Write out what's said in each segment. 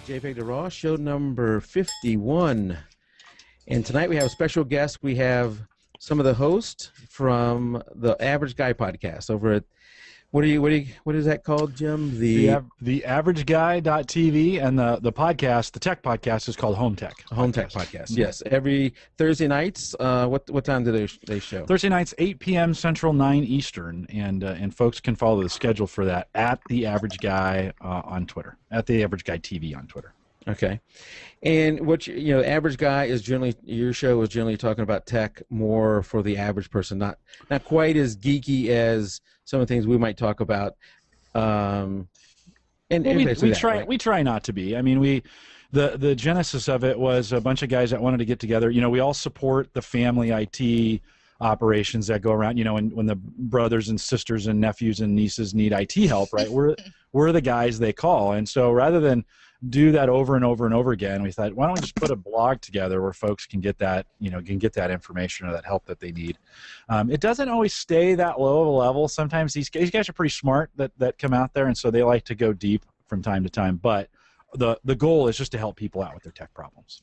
jpeg2RAW, show number 51. And tonight we have a special guest. We have some of the hosts from the Average Guy podcast over at what is that called, Jim? The AverageGuy.tv, and the podcast, the tech podcast, is called Home Tech. Home Tech podcast. Yes, every Thursday nights. What time do they show? Thursday nights, 8 p.m. Central, 9 Eastern, and folks can follow the schedule for that at the Average Guy on Twitter, at the Average Guy TV on Twitter. Okay, and Average Guy is generally, your show is generally talking about tech more for the average person, not quite as geeky as some of the things we might talk about. We try not to be. I mean, the genesis of it was a bunch of guys that wanted to get together. You know, we all support the family IT operations that go around. You know, when the brothers and sisters and nephews and nieces need IT help, right? We're the guys they call, and so rather than do that over and over and over again, we thought, why don't we just put a blog together where folks can get that, can get that information or that help that they need. It doesn't always stay that low of a level. Sometimes these guys are pretty smart that come out there, and so they like to go deep from time to time. But the goal is just to help people out with their tech problems.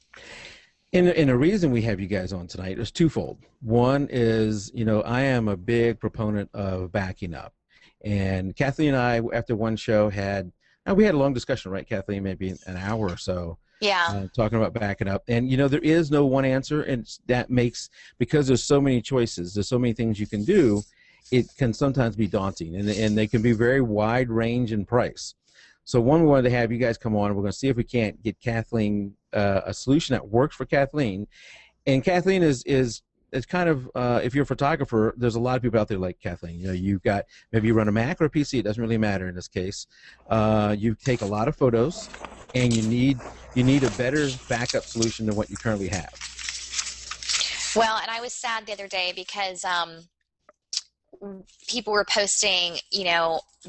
And the reason we have you guys on tonight is twofold. One is, I am a big proponent of backing up. And Kathleen and I, after one show, we had a long discussion, right, Kathleen? Maybe an hour or so. Yeah. Talking about backing up. And, there is no one answer, and that makes, because there's so many choices, there's so many things you can do, it can sometimes be daunting. And they can be very wide range in price. So one, we wanted to have you guys come on, and we're going to see if we can't get Kathleen a solution that works for Kathleen. And Kathleen is kind of, if you're a photographer, there's a lot of people out there like Kathleen. You've got, maybe you run a Mac or a PC, it doesn't really matter in this case. You take a lot of photos, and you need a better backup solution than what you currently have. Well, and I was sad the other day because people were posting,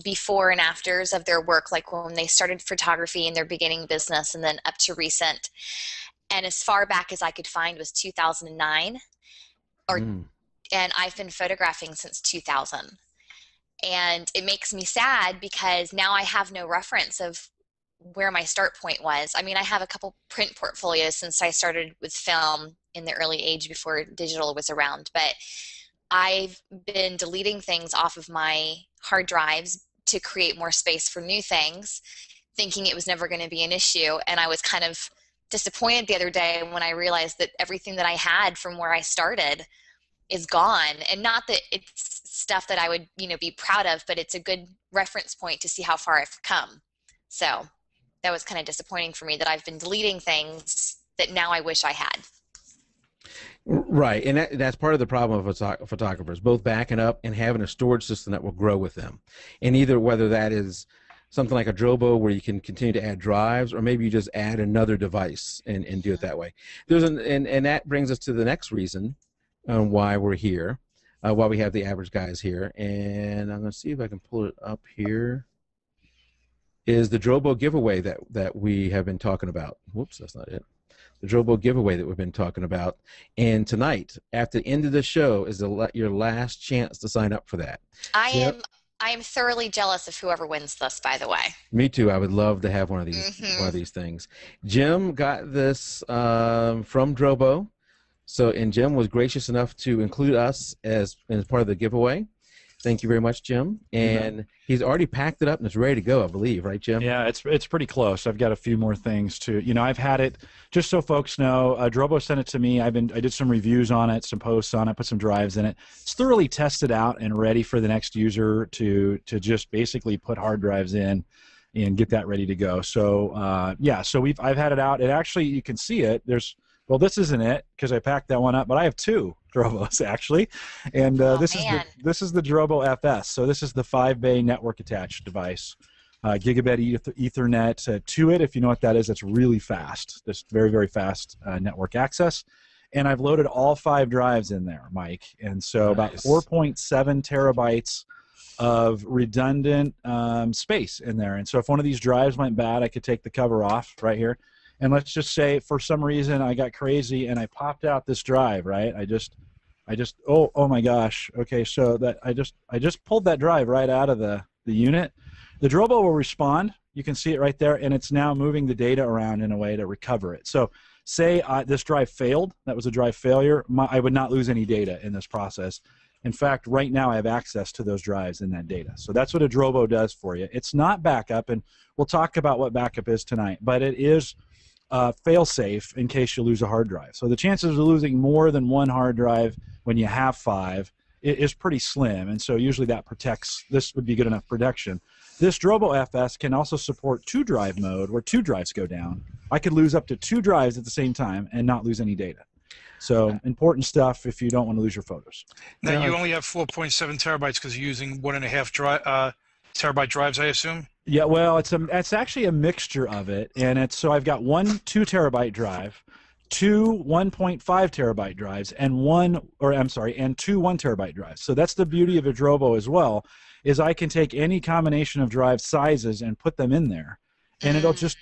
before and afters of their work, like when they started photography in their beginning business and then up to recent. And as far back as I could find was 2009. And I've been photographing since 2000. And it makes me sad because now I have no reference of where my start point was. I mean, I have a couple print portfolios since I started with film in the early age before digital was around, but I've been deleting things off of my hard drives to create more space for new things, thinking it was never going to be an issue. And I was kind of disappointed the other day when I realized that everything that I had from where I started is gone. And not that it's stuff that I would, be proud of, but it's a good reference point to see how far I've come. So that was kind of disappointing for me that I've been deleting things that now I wish I had. Right, and that's part of the problem of photographers, both backing up and having a storage system that will grow with them. And either whether that is something like a Drobo where you can continue to add drives, or maybe you just add another device and do it that way. And that brings us to the next reason why we're here, why we have the Average Guys here. And I'm going to see if I can pull it up here. Is the Drobo giveaway that we have been talking about. Whoops, that's not it. The Drobo giveaway that we've been talking about. And tonight, after the end of the show, is your last chance to sign up for that. I am thoroughly jealous of whoever wins this, by the way. Me too. I would love to have one of these things. Jim got this from Drobo. And Jim was gracious enough to include us as part of the giveaway. Thank you very much, Jim. And he's already packed it up and it's ready to go, I believe, right, Jim? Yeah, it's pretty close. I've got a few more things to, I've had it, just so folks know, Drobo sent it to me. I did some reviews on it, some posts on it, put some drives in it. It's thoroughly tested out and ready for the next user to just basically put hard drives in and get that ready to go. So, I've had it out. It actually, you can see it. Well, this isn't it because I packed that one up, but I have two Drobos actually, and this is the Drobo FS. So this is the 5-bay network attached device, gigabit Ethernet to it. If you know what that is, it's really fast. Just very, very fast network access. And I've loaded all 5 drives in there, Mike, and so about 4.7 terabytes of redundant space in there. And so if one of these drives went bad, I could take the cover off right here. And let's just say for some reason I got crazy and I popped out this drive, right? Oh my gosh. Okay, so that I just pulled that drive right out of the unit. The Drobo will respond. You can see it right there, and it's now moving the data around in a way to recover it. So say this drive failed, that was a drive failure, I would not lose any data in this process. In fact, right now I have access to those drives in that data. So that's what a Drobo does for you. It's not backup, and we'll talk about what backup is tonight, but it is fail-safe in case you lose a hard drive. So the chances of losing more than one hard drive when you have 5 is pretty slim, and so usually that protects. This would be good enough protection. This Drobo FS can also support 2-drive mode, where 2 drives go down. I could lose up to 2 drives at the same time and not lose any data. So important stuff if you don't want to lose your photos. Now you only have 4.7 terabytes because you're using 1.5 terabyte drives, I assume. Yeah, well, it's actually a mixture of it, and so I've got one 2 terabyte drive, 2 1.5 terabyte drives, and two 1 terabyte drives. So that's the beauty of a Drobo as well, is I can take any combination of drive sizes and put them in there, and it'll just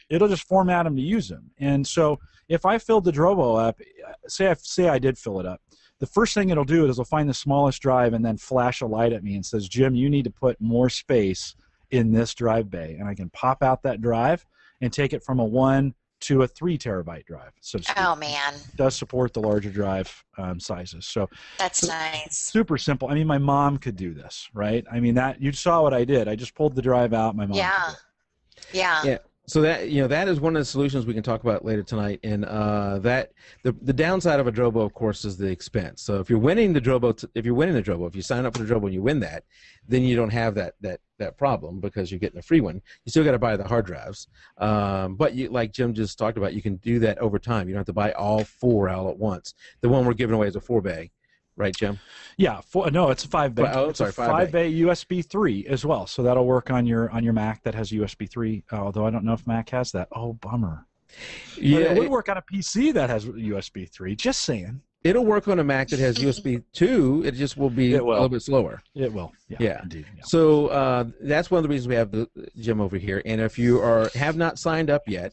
format them to use them. And so if I filled the Drobo up, say I did fill it up, the first thing it'll do is it'll find the smallest drive and then flash a light at me and says, Jim, you need to put more space in this drive bay. And I can pop out that drive and take it from a 1 to a 3 terabyte drive. So oh, man. It does support the larger drive sizes. So that's nice. Super simple. I mean, my mom could do this, right? I mean, you saw what I did. I just pulled the drive out. My mom. Yeah. So that that is one of the solutions we can talk about later tonight, and that the downside of a Drobo, of course, is the expense. So if you're winning the Drobo, if you sign up for the Drobo and you win that, then you don't have that problem because you're getting a free one. You still got to buy the hard drives, but like Jim just talked about, you can do that over time. You don't have to buy all 4 all at once. The one we're giving away is a 4-bay. Right, Jim? Yeah, no, it's a 5-bay. Oh, sorry, 5-bay USB 3 as well. So that'll work on your Mac that has USB 3. Although I don't know if Mac has that. Oh, bummer. Yeah, but it would work on a PC that has USB 3. Just saying. It'll work on a Mac that has USB 2. It just will be a little bit slower. It will. Yeah. Indeed. Yeah. So that's one of the reasons we have Jim over here. And if you have not signed up yet,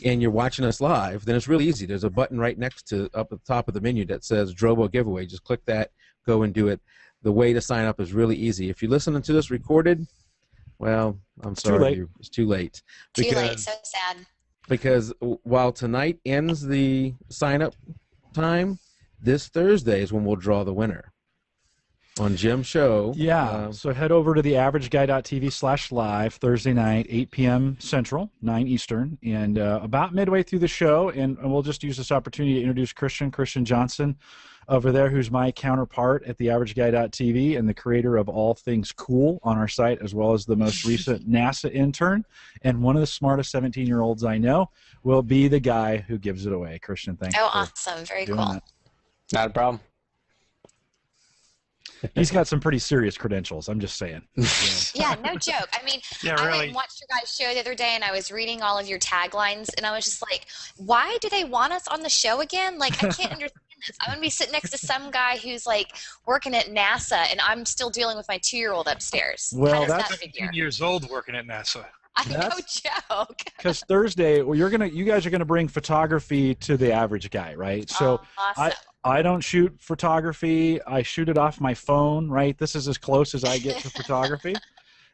and you're watching us live, then it's really easy. There's a button right next to up at the top of the menu that says Drobo giveaway. Just click that, go and do it. The way to sign up is really easy. If you're listening to this recorded, well, I'm sorry, it's too late. Too late, so sad. Because while tonight ends the sign up time, this Thursday is when we'll draw the winner on Jim's show. Yeah, so head over to theaverageguy.tv/live Thursday night, 8 p.m. Central, 9 Eastern, and about midway through the show, and we'll just use this opportunity to introduce Christian Johnson over there, who's my counterpart at theaverageguy.tv and the creator of All Things Cool on our site, as well as the most recent NASA intern, and one of the smartest 17-year-olds I know will be the guy who gives it away. Christian, thanks. Oh, awesome. Very cool. Not a problem. He's got some pretty serious credentials, I'm just saying. Yeah, no joke. I mean, yeah, I really. watched your guys' show the other day, and I was reading all of your taglines, and I was just like, why do they want us on the show again? Like, I can't understand this. I'm going to be sitting next to some guy who's, like, working at NASA, and I'm still dealing with my 2-year-old upstairs. Well, that's 15 years old working at NASA. No joke. Because Thursday, you guys are going to bring photography to the average guy, right? So awesome. I don't shoot photography. I shoot it off my phone, right? This is as close as I get to photography.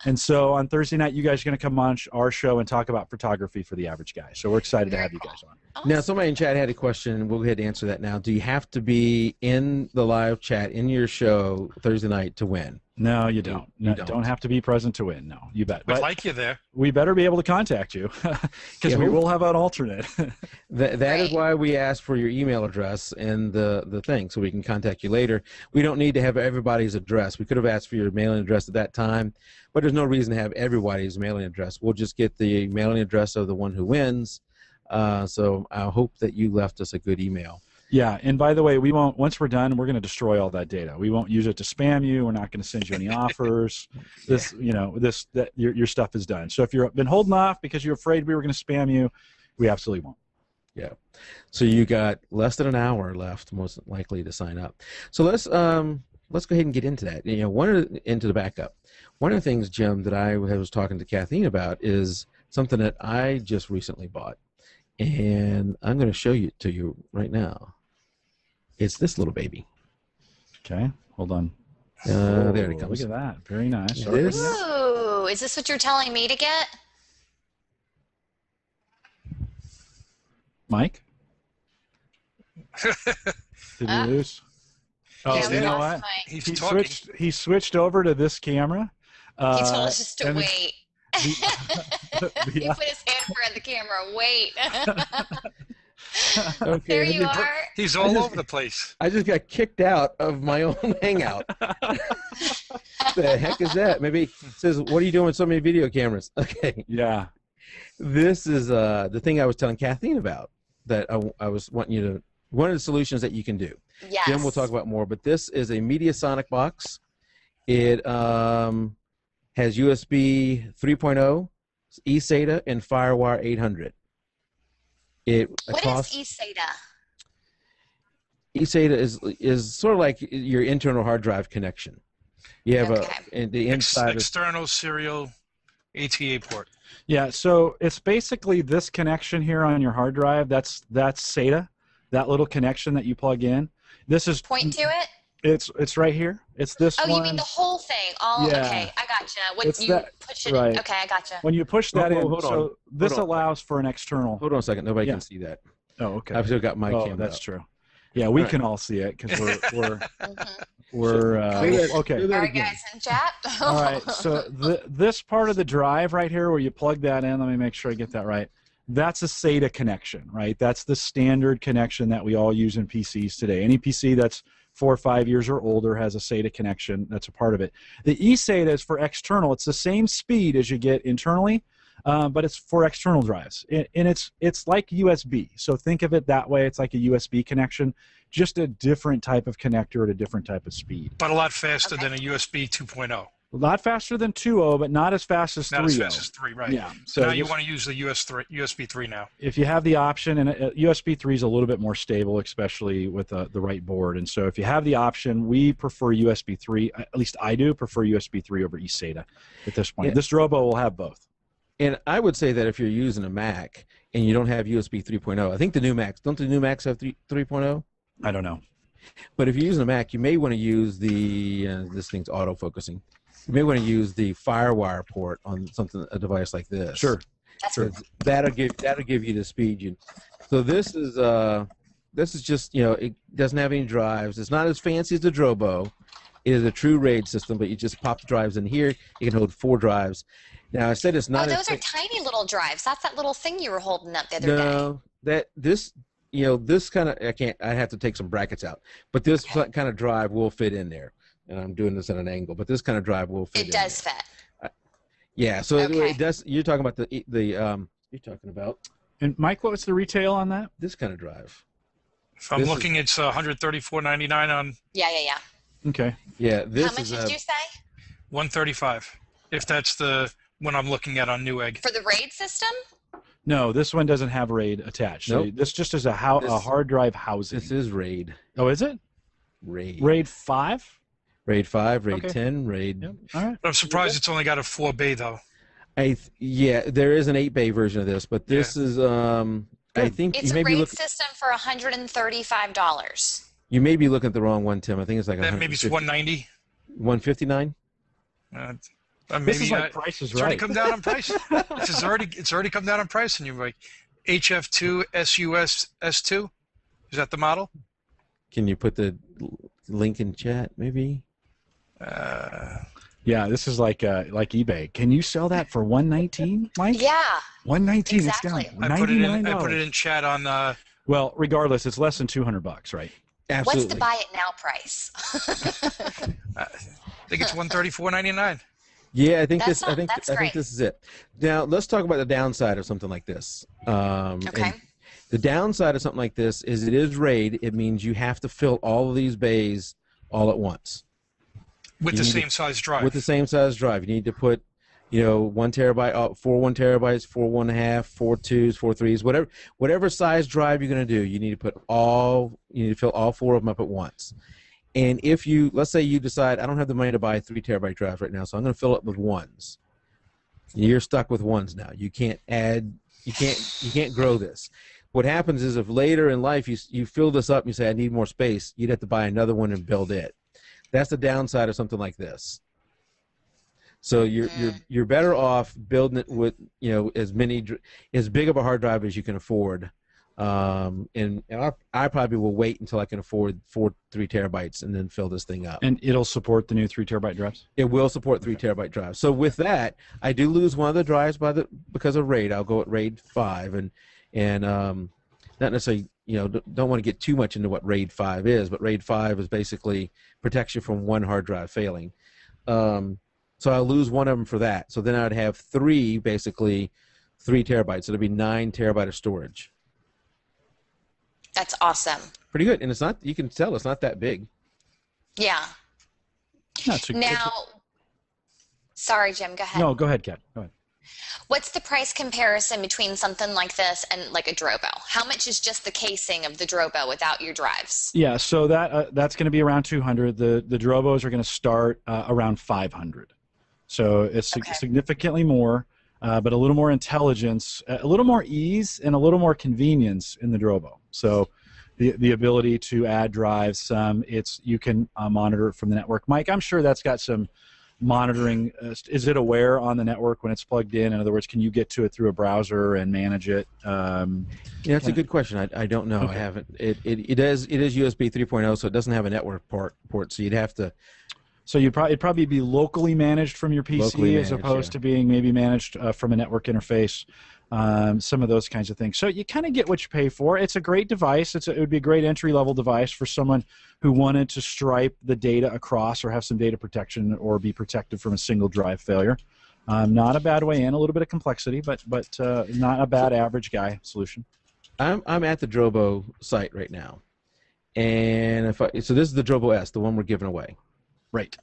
And so on Thursday night, you guys are going to come on our show and talk about photography for the average guy. So we're excited to have you guys on. Awesome. Now, somebody in chat had a question, and we'll go ahead and answer that now. Do you have to be in the live chat in your show Thursday night to win? No, you don't. You don't have to be present to win. No, you bet. We'd but like you there. We better be able to contact you because we will have an alternate. That is why we asked for your email address and the thing, so we can contact you later. We don't need to have everybody's address. We could have asked for your mailing address at that time, but there's no reason to have everybody's mailing address. We'll just get the mailing address of the one who wins. So I hope that you left us a good email. Yeah, and by the way, we won't. Once we're done, we're going to destroy all that data. We won't use it to spam you. We're not going to send you any offers. Your stuff is done. So if you've been holding off because you're afraid we were going to spam you, we absolutely won't. Yeah. So you got less than an hour left, most likely, to sign up. So let's go ahead and get into that. Into the backup. One of the things, Jim, that I was talking to Kathleen about is something that I just recently bought, and I'm going to show it to you right now. It's this little baby. Okay, hold on. There it comes. Look at that. Very nice. This? Ooh, is this what you're telling me to get? Mike? Did we lose? Oh, Yeah, we you know lost what? Mike. He's He talking. switched over to this camera. He told us just to and wait. He put his hand for the camera. Wait. Okay, There you are. He's all over the place. I just got kicked out of my own hangout. The heck is that? Maybe it says, what are you doing with so many video cameras? Okay. Yeah. This is the thing I was telling Kathleen about that I was wanting you to, one of the solutions that you can do. Yes. Jim will talk about more, but this is a Mediasonic box. It has USB 3.0, eSATA, and FireWire 800. What is eSATA? eSATA is sort of like your internal hard drive connection. You have the inside external serial ATA port. Yeah, so it's basically this connection here on your hard drive. That's SATA, that little connection that you plug in. This is Point to it. It's right here. It's this one. Oh, you mean the whole thing? All Yeah. Okay, I gotcha. When It's you that- push it, right. okay, I gotcha. When you push that in, hold on. so this Hold on. allows for an external. Hold on a second. Nobody Yeah. can see that. Oh, okay. I've still got my Oh, camera that's up. true. Yeah, we All right. can all see it because we're Mhm. okay. Do that All right, again. guys in chat. All right, so this part of the drive right here where you plug that in, let me make sure I get that right. That's a SATA connection, right? That's the standard connection that we all use in PCs today. Any PC that's 4 or 5 years or older has a SATA connection. That's a part of it. The eSATA is for external. It's the same speed as you get internally, but it's for external drives. And it's like USB. So think of it that way. It's like a USB connection, just a different type of connector at a different type of speed. But a lot faster Okay. than a USB 2.0. A lot faster than 2.0, but not as fast as 3.0. Not as fast as 3, right. Yeah. So So now you this- want to use the USB 3 now. if you have the option, and USB 3 is a little bit more stable, especially with the right board. And so if you have the option, we prefer USB 3. At least I do prefer USB 3 over eSATA at this point. Yeah. This Drobo will have both. And I would say that if you're using a Mac and you don't have USB 3.0, I think the new Macs, don't the new Macs have 3.0? I don't know. But if you're using a Mac, you may want to use the, this thing's auto-focusing. You may want to use the FireWire port on a device like this. Sure. That's Sure. That'll give you the speed you. So this is just, it doesn't have any drives. It's not as fancy as the Drobo. It is a true RAID system, but you just pop the drives in here. You can hold 4 drives. Now I said it's not. those are tiny little drives. That's that little thing you were holding up the other day. No, this kind of I have to take some brackets out, but this kind of drive will fit in there. And I'm doing this at an angle, but this kind of drive will fit. It does fit. Yeah, so Okay. it does. You're talking about you're talking about And Mike, what was the retail on that? this kind of drive. If I'm This is- looking, it's $134.99 on Yeah. Okay. Yeah, this How much is did you say? $135. If that's the one I'm looking at on Newegg. For the RAID system? No, this one doesn't have RAID attached. So Nope. this just is a hard drive housing. This is RAID. Oh, is it? RAID. RAID 5? RAID 5, RAID Okay. 10, RAID. Yep. All right. But I'm surprised it's only got a 4-bay though. Yeah, there is an 8-bay version of this, but this is I think It's you a may be RAID looking. system for $135. You may be looking at the wrong one, Tim. I think it's like That maybe it's 190. 159. Maybe This is like Price is it's already Right. come down on price. It's already come down on price, and you're like HF2 SUS S2. Is that the model? Can you put the link in chat, maybe? Yeah, this is like eBay. Can you sell that for $119, Mike? Yeah. $119. Exactly. It's down. I $99. put it in chat on. Well, regardless, it's less than $200, right? Absolutely. What's the buy it now price? I think it's $134.99. Yeah, I think That's this. I think that's I think great. this is it. Now let's talk about the downside of something like this. Okay. And the downside of something like this is it is RAID. It means you have to fill all of these bays all at once With You the need to- same size drive. with the same size drive. You need to put, 1 terabyte, 4 1 terabytes, 4 1.5, 4 2s, 4 3s, whatever size drive you're going to do. You need to put You need to fill all 4 of them up at once. And if let's say you decide, I don't have the money to buy a 3 terabyte drive right now, so I'm going to fill it with 1s. You're stuck with 1s now. You can't add. You can't grow this. What happens is if later in life you fill this up and you say, I need more space, you'd have to buy another one and build it. That's the downside of something like this. So you're better off building it with as big of a hard drive as you can afford, And I probably will wait until I can afford 3 terabytes and then fill this thing up. And it'll support the new 3 terabyte drives? It will support 3 terabyte drives. So with that, I do lose one of the drives because of RAID. I'll go at RAID 5 and not necessarily, don't want to get too much into what RAID 5 is, but RAID 5 is basically protects you from one hard drive failing. So I'll lose one of them for that. So then I'd have 3 terabytes. So it'll be 9 terabyte of storage. That's awesome. Pretty good. And it's not, you can tell it's not that big. Yeah. No, sorry, Jim, go ahead. No, go ahead, Kat. Go ahead. What's the price comparison between something like this and like a Drobo? How much is just the casing of the Drobo without your drives? Yeah, so that's going to be around 200. The Drobos are going to start around 500. So it's significantly more, but a little more intelligence, a little more ease, and a little more convenience in the Drobo. So the ability to add drives, you can monitor it from the network. Mike, I'm sure that's got some monitoring. Is it aware on the network when it's plugged in? In other words, can you get to it through a browser and manage it? Yeah, that's a good question. I don't know. Okay. I haven't. It is USB 3.0, so it doesn't have a network port. So you'd have to. So it'd probably be locally managed from your PC as opposed to being maybe managed from a network interface. Some of those kinds of things. So you kind of get what you pay for. It's a great device. It would be a great entry-level device for someone who wanted to stripe the data across or have some data protection or be protected from a single drive failure. Not a bad way in, a little bit of complexity, but not a bad average guy solution. I'm at the Drobo site right now, and so this is the Drobo S, the one we're giving away. Right.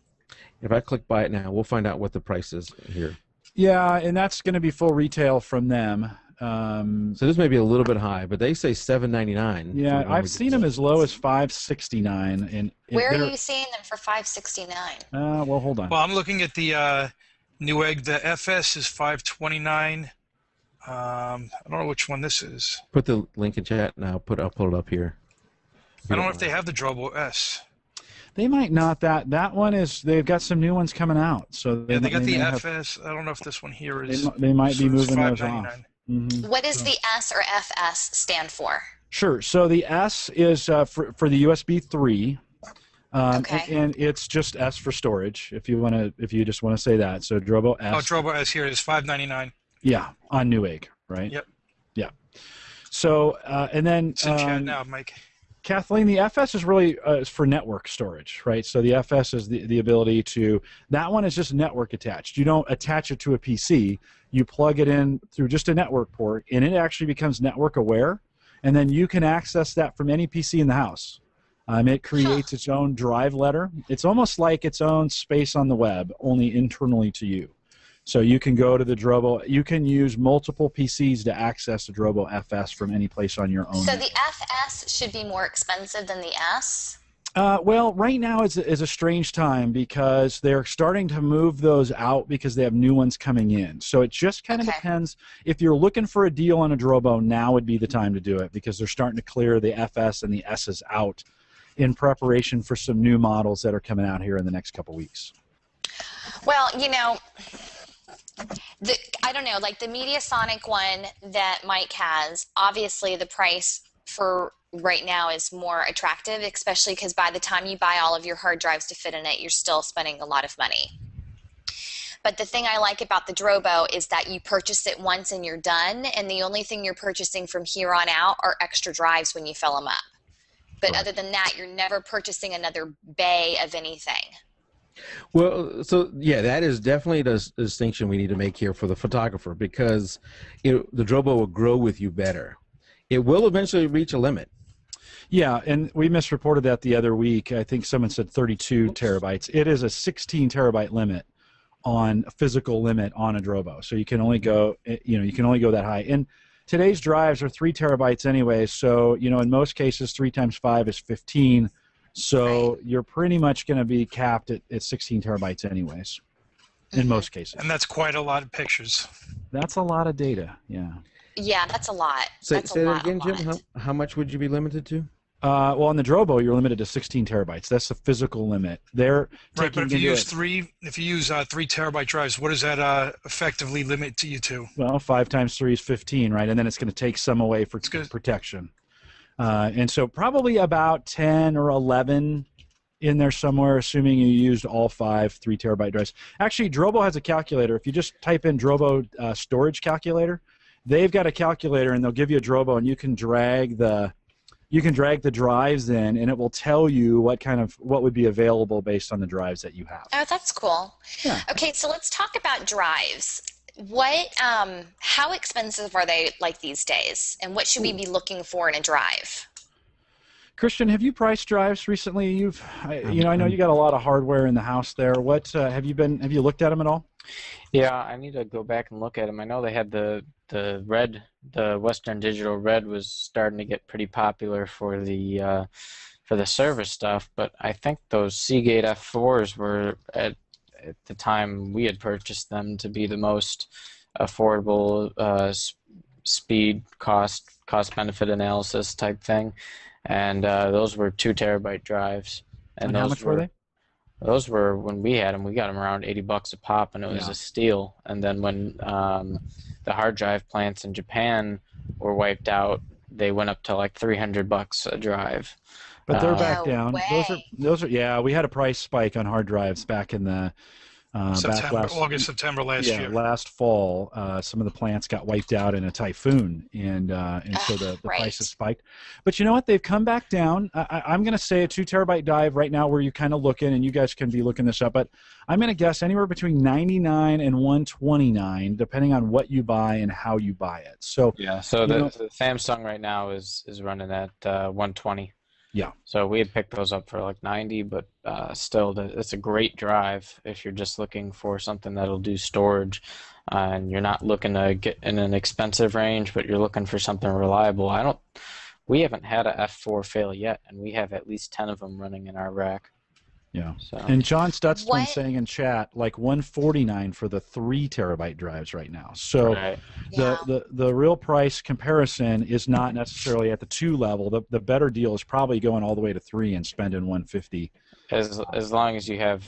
If I click buy it now, we'll find out what the price is here. Yeah, and that's going to be full retail from them. So this may be a little bit high, but they say $7.99. Yeah, I've seen them as low as $5.69. And where are you seeing them for $5.69? Well, hold on. Well, I'm looking at the Newegg. The FS is $5.29. I don't know which one this is. Put the link in chat, and I'll pull it up here. I don't know if they have the Drobo S. They might not. That one is. They've got some new ones coming out. So they got the FS. I don't know if this one here is. They might be moving those off. Mm-hmm. What does the S or FS stand for? Sure. So the S is for the USB 3. And it's just S for storage. If you just want to say that. So Drobo S. Oh, Drobo S here is $5.99. Yeah, on Newegg, right? Yep. Yeah. So and then it's in chat now, Mike. Kathleen, the FS is really for network storage, right? So the FS is the ability to, that one is just network attached. You don't attach it to a PC. You plug it in through just a network port, and it actually becomes network aware, and then you can access that from any PC in the house. It creates its own drive letter. It's almost like its own space on the web, only internally to you. So you can go to the Drobo. You can use multiple PCs to access the Drobo FS from any place on your own. So the FS should be more expensive than the S? Well, right now is a strange time because they're starting to move those out because they have new ones coming in. So it just kind of depends. If you're looking for a deal on a Drobo, now would be the time to do it because they're starting to clear the FS and the S's out in preparation for some new models that are coming out here in the next couple weeks. Well, I don't know, like the Mediasonic one that Mike has, obviously the price for right now is more attractive, especially because by the time you buy all of your hard drives to fit in it, you're still spending a lot of money. But the thing I like about the Drobo is that you purchase it once and you're done, and the only thing you're purchasing from here on out are extra drives when you fill them up. But other than that, you're never purchasing another bay of anything. Well, so yeah, that is definitely the distinction we need to make here for the photographer because the Drobo will grow with you better. It will eventually reach a limit. Yeah, and we misreported that the other week. I think someone said 32 terabytes. It is a 16 terabyte limit on a physical limit on a Drobo. So you can only go, you can only go that high. And today's drives are 3 terabytes anyway. So, in most cases, 3 times 5 is 15. So you're pretty much going to be capped at 16 terabytes anyways, in most cases. And that's quite a lot of pictures. That's a lot of data, yeah. Yeah, that's a lot. Say that again, Jim. How much would you be limited to? Well, on the Drobo, you're limited to 16 terabytes. That's the physical limit. They're Right, but taking if you use into it, if you use 3 terabyte drives, what does that effectively limit you to? well, 5 times 3 is 15, right? And then it's going to take some away for good. protection. And so probably about 10 or 11 in there somewhere, assuming you used all 5 3 terabyte drives. Actually, Drobo has a calculator. If you just type in Drobo storage calculator, they've got a calculator, and they'll give you a Drobo, and you can drag the drives in, and it will tell you what would be available based on the drives that you have. Oh, that's cool. Yeah. Okay, so let's talk about drives. How expensive are they like these days, and what should we be looking for in a drive? Christian, have you priced drives recently? I know you got a lot of hardware in the house there. What have you looked at them at all? Yeah, I need to go back and look at them. I know they had the Western Digital Red was starting to get pretty popular for the service stuff, but I think those Seagate F4s were at the time we had purchased them to be the most affordable speed cost benefit analysis type thing, and those were 2 terabyte drives. And how much were they? Those were, when we had them, we got them around $80 a pop, and it was a steal. And then when the hard drive plants in Japan were wiped out, they went up to like $300 a drive. But they're back down. Way. Those are yeah. We had a price spike on hard drives back in the August, September last year. last fall. Some of the plants got wiped out in a typhoon, and so the prices spiked. But you know what? They've come back down. I'm going to say a 2 terabyte drive right now, where you're kind of looking, and you guys can be looking this up. But I'm going to guess anywhere between $99 and $129, depending on what you buy and how you buy it. So yeah. So the Samsung right now is running at $120. Yeah. So we had picked those up for like $90, but still, it's a great drive if you're just looking for something that'll do storage, and you're not looking to get in an expensive range, but you're looking for something reliable. We haven't had a F4 fail yet, and we have at least 10 of them running in our rack. Yeah. So. And John Stutzman saying in chat like $149 for the 3 terabyte drives right now. So right. the real price comparison is not necessarily at the 2 level. The better deal is probably going all the way to 3 and spending $150. As long as you have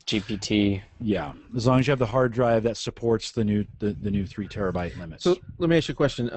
GPT. Yeah, as long as you have the hard drive that supports the new 3 terabyte limits. So let me ask you a question.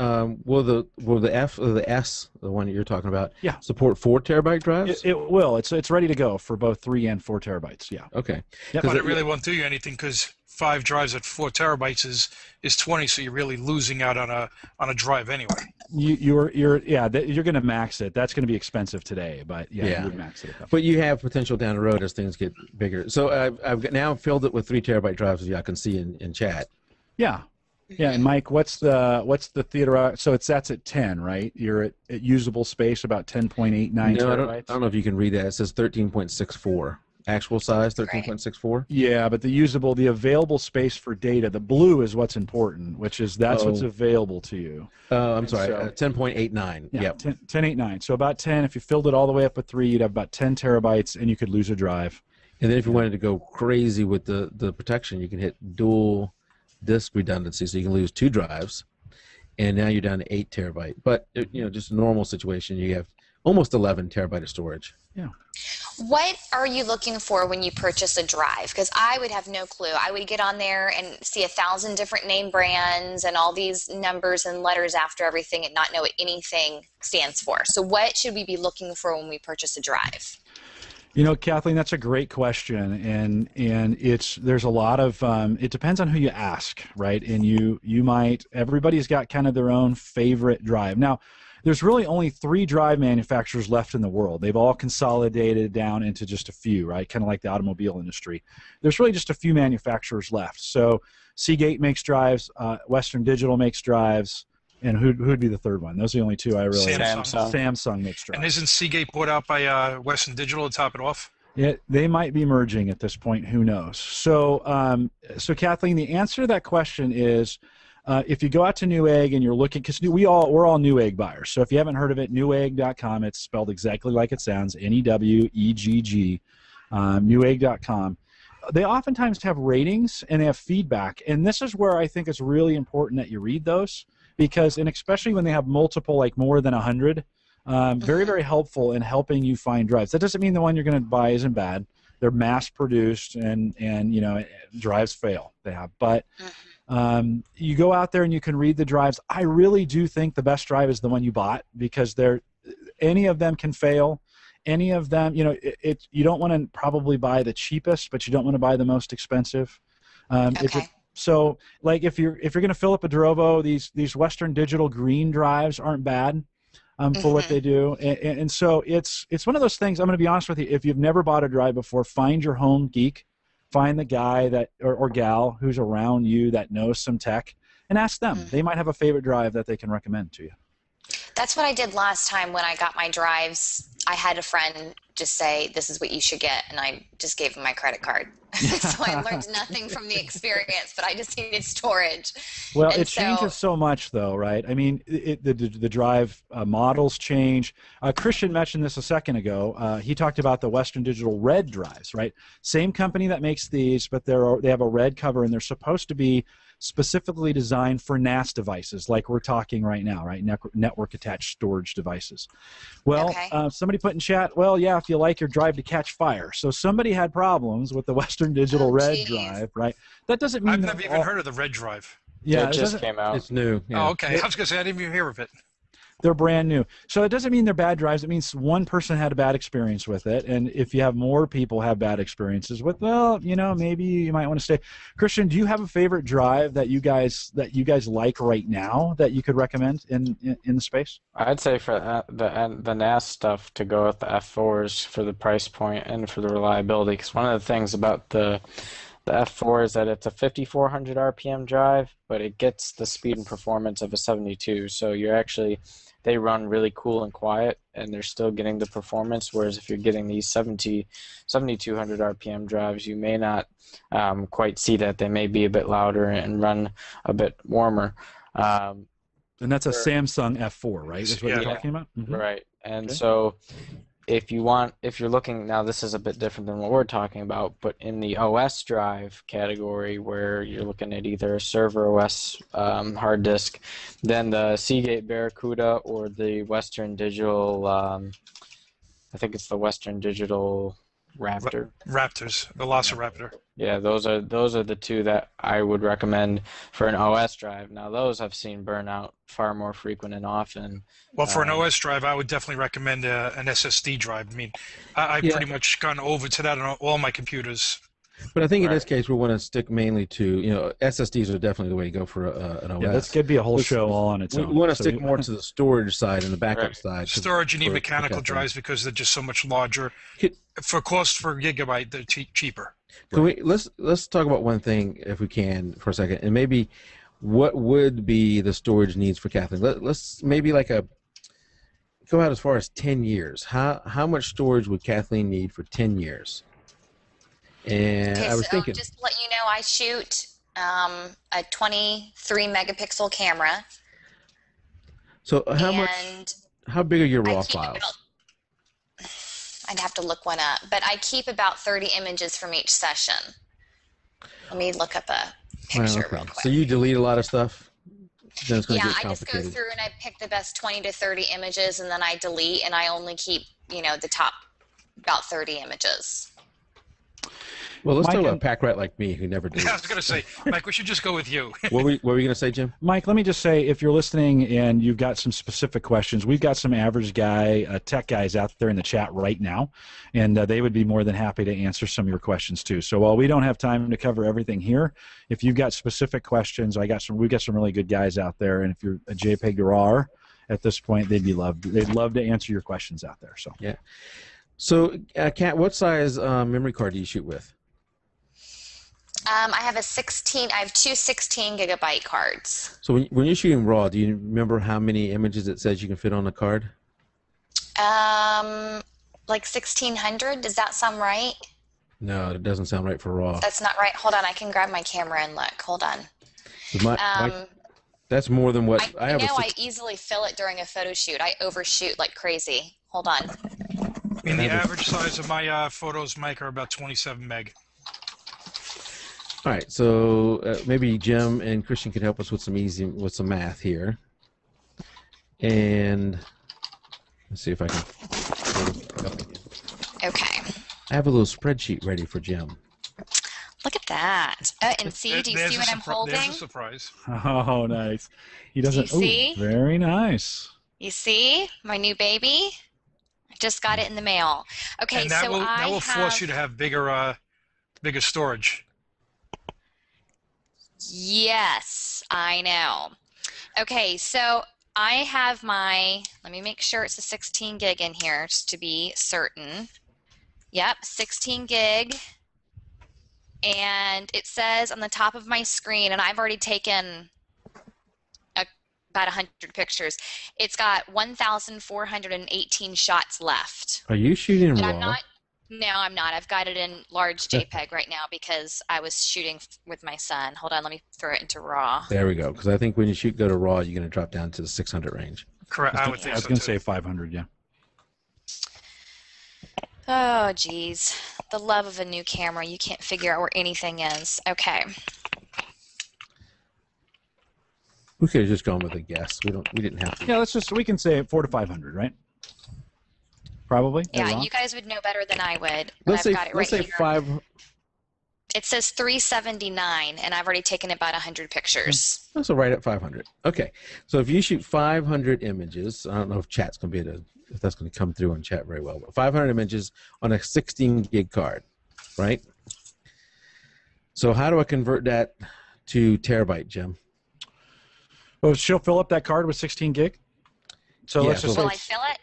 Will the F or the S, the one that you're talking about, support 4 terabyte drives? It will. It's ready to go for both 3 and 4 terabytes. Yeah. Okay. Yep. But it really won't do you anything, because 5 drives at 4 terabytes is 20, so you're really losing out on a drive anyway. You're going to max it. That's going to be expensive today, but you would max it. But you have potential down the road as things get bigger. So I've now filled it with 3 terabyte drives, as y'all can see in chat. Yeah. Yeah, and Mike, what's the theater? So that's at 10, right? You're at usable space about 10.89 terabytes. I don't know if you can read that. It says 13.64. Actual size 13.64. Yeah, but the available space for data, the blue is what's important, which is what's available to you. I'm sorry, 10.89. Yeah, yep. 10.89. So about 10. If you filled it all the way up with 3, you'd have about 10 terabytes, and you could lose a drive. And then if you wanted to go crazy with the protection, you can hit dual disk redundancy, so you can lose 2 drives, and now you're down to 8 terabyte. But just a normal situation, you have almost 11 terabyte of storage. Yeah. What are you looking for when you purchase a drive? Because I would have no clue. I would get on there and see 1,000 different name brands and all these numbers and letters after everything and not know what anything stands for. So what should we be looking for when we purchase a drive? Kathleen, that's a great question, and there's a lot of it depends on who you ask, right? And everybody's got kind of their own favorite drive. Now, there's really only 3 drive manufacturers left in the world. They've all consolidated down into just a few, right? Kind of like the automobile industry. There's really just a few manufacturers left. So Seagate makes drives, Western Digital makes drives, and who'd be the third one? Those are the only 2 I really. Samsung makes drives. And isn't Seagate bought out by Western Digital to top it off? Yeah, they might be merging at this point. Who knows? So, Kathleen, the answer to that question is, if you go out to Newegg and you're looking, because we're all Newegg buyers. So if you haven't heard of it, Newegg.com. It's spelled exactly like it sounds, Newegg, Newegg.com. They oftentimes have ratings and they have feedback, and this is where I think it's really important that you read those, because, and especially when they have multiple, like more than 100 Very, very helpful in helping you find drives. That doesn't mean the one you're going to buy isn't bad. They're mass-produced, and you know, drives fail. They have, but you go out there and you can read the drives. I really do think the best drive is the one you bought, because any of them can fail. Any of them, you know, you don't want to probably buy the cheapest, but you don't want to buy the most expensive. Okay. So, like, if you're going to fill up a Drobo, these Western Digital green drives aren't bad for what they do, and so it's one of those things. I'm going to be honest with you. If you've never bought a drive before, find your home geek, find the guy that or gal who's around you that knows some tech, and ask them. They might have a favorite drive that they can recommend to you. That's what I did last time when I got my drives. I had a friend just say, "This is what you should get," and I just gave him my credit card. So I learned nothing from the experience, but I just needed storage. Well, and it changes so much, though, right? I mean, the drive models change. Christian mentioned this a second ago. He talked about the Western Digital red drives, right? Same company that makes these, but they have a red cover, and they're supposed to be specifically designed for NAS devices, like we're talking right now, right? Network attached storage devices. Well, somebody put in chat, well, yeah, if you like your drive to catch fire. So somebody had problems with the Western Digital red drive, right? That doesn't mean I've never even heard of the red drive. Yeah, it just came out. It's new. Yeah. Oh, okay. I was going to say, I didn't even hear of it. They're brand new. So it doesn't mean they're bad drives. It means one person had a bad experience with it. And if you have more people have bad experiences with, well, you know, maybe you might want to stay. Christian, do you have a favorite drive that you guys like right now that you could recommend in the space? I'd say for the NAS stuff to go with the F4s for the price point and for the reliability. Because one of the things about the F4 is that it's a 5400 RPM drive, but it gets the speed and performance of a 72. So they run really cool and quiet, and they're still getting the performance. Whereas if you're getting these 7200 RPM drives, you may not quite see that. They may be a bit louder and run a bit warmer. And that's a Samsung F4, right? Is what you're talking about? Mm-hmm. Right. And so if you're looking, now this is a bit different than what we're talking about, but in the OS drive category where you're looking at either a server OS hard disk, then the Seagate Barracuda or the Western Digital, I think it's the Western Digital Raptor. Raptors, Velociraptor. Yeah, those are the two that I would recommend for an OS drive. Now those I've seen burn out far more frequent and often. Well, for an OS drive, I would definitely recommend an SSD drive. I mean, I've pretty much gone over to that on all my computers. But I think in this case, we want to stick mainly to, you know, SSDs are definitely the way to go for an OS. Yeah, this could be a whole show all on its own. We want to stick more to the storage side and the backup side. Storage, you need mechanical drives because they're just so much larger. For cost per gigabyte, they're cheaper. Can let's talk about one thing, if we can, for a second, and maybe what would be the storage needs for Kathleen? Let's maybe like go out as far as 10 years. How much storage would Kathleen need for 10 years? And I was thinking, just to let you know, I shoot a 23 megapixel camera. So how big are your RAW files? I'd have to look one up, but I keep about 30 images from each session. Let me look up a picture real quick. So you delete a lot of stuff? Then it's going to get I just complicated. go through and I pick the best 20 to 30 images, and then I delete, and I only keep, you know, the top about 30 images. Well, let's talk about a pack rat like me who never did. Yeah, I was going to say, Mike, we should just go with you. What were you going to say, Jim? Mike, let me just say, if you're listening and you've got some specific questions, we've got some average guy, tech guys out there in the chat right now, and they would be more than happy to answer some of your questions too. So while we don't have time to cover everything here, if you've got specific questions, we've got some really good guys out there, and if you're a jpeg2RAW at this point, they'd love to answer your questions out there. So yeah. So, Kat, what size memory card do you shoot with? I have two 16 gigabyte cards. So when you're shooting RAW, do you remember how many images it says you can fit on the card? Like 1600. Does that sound right? No, it doesn't sound right for RAW. That's not right. Hold on, I can grab my camera and look. Hold on. That's more than what I have. I easily fill it during a photo shoot. I overshoot like crazy. Hold on. I mean, the average size of my photos, Mike, are about 27 meg. All right, so maybe Jim and Christian could help us with some math here. And Let's see if I can. Okay. I have a little spreadsheet ready for Jim. Look at that. And see, do you see what I'm holding? There's a surprise. Oh, nice. He doesn't. Do you see? Ooh, very nice. You see my new baby? I just got it in the mail. Okay, And that so that will force you have. to have bigger storage. Yes, I know. Okay, so I have my. Let me make sure it's a 16 gig in here just to be certain. Yep, 16 gig. And it says on the top of my screen, and I've already taken about 100 pictures. It's got 1,418 shots left. Are you shooting But raw? I'm not. No, I'm not. I've got it in large JPEG right now because I was shooting with my son. Hold on, let me throw it into RAW. There we go. Because I think when you go to raw, you're going to drop down to the 600 range. Correct. I would think I was so going to too. say 500. Yeah. Oh, geez. The love of a new camera. You can't figure out where anything is. Okay. We could have just gone with a guess. We didn't have to. Yeah. We can say 400 to 500, right? Probably. Yeah, you guys would know better than I would. Let's I've got it right say here. 5. It says 379, and I've already taken about 100 pictures. That's right at 500. Okay. So if you shoot 500 images, I don't know if chat's going to be if that's going to come through on chat very well, but 500 images on a 16 gig card, right? So how do I convert that to terabyte, Jim? Well, she'll fill up that card with 16 gig. So Yeah, let's just Will say I fill it?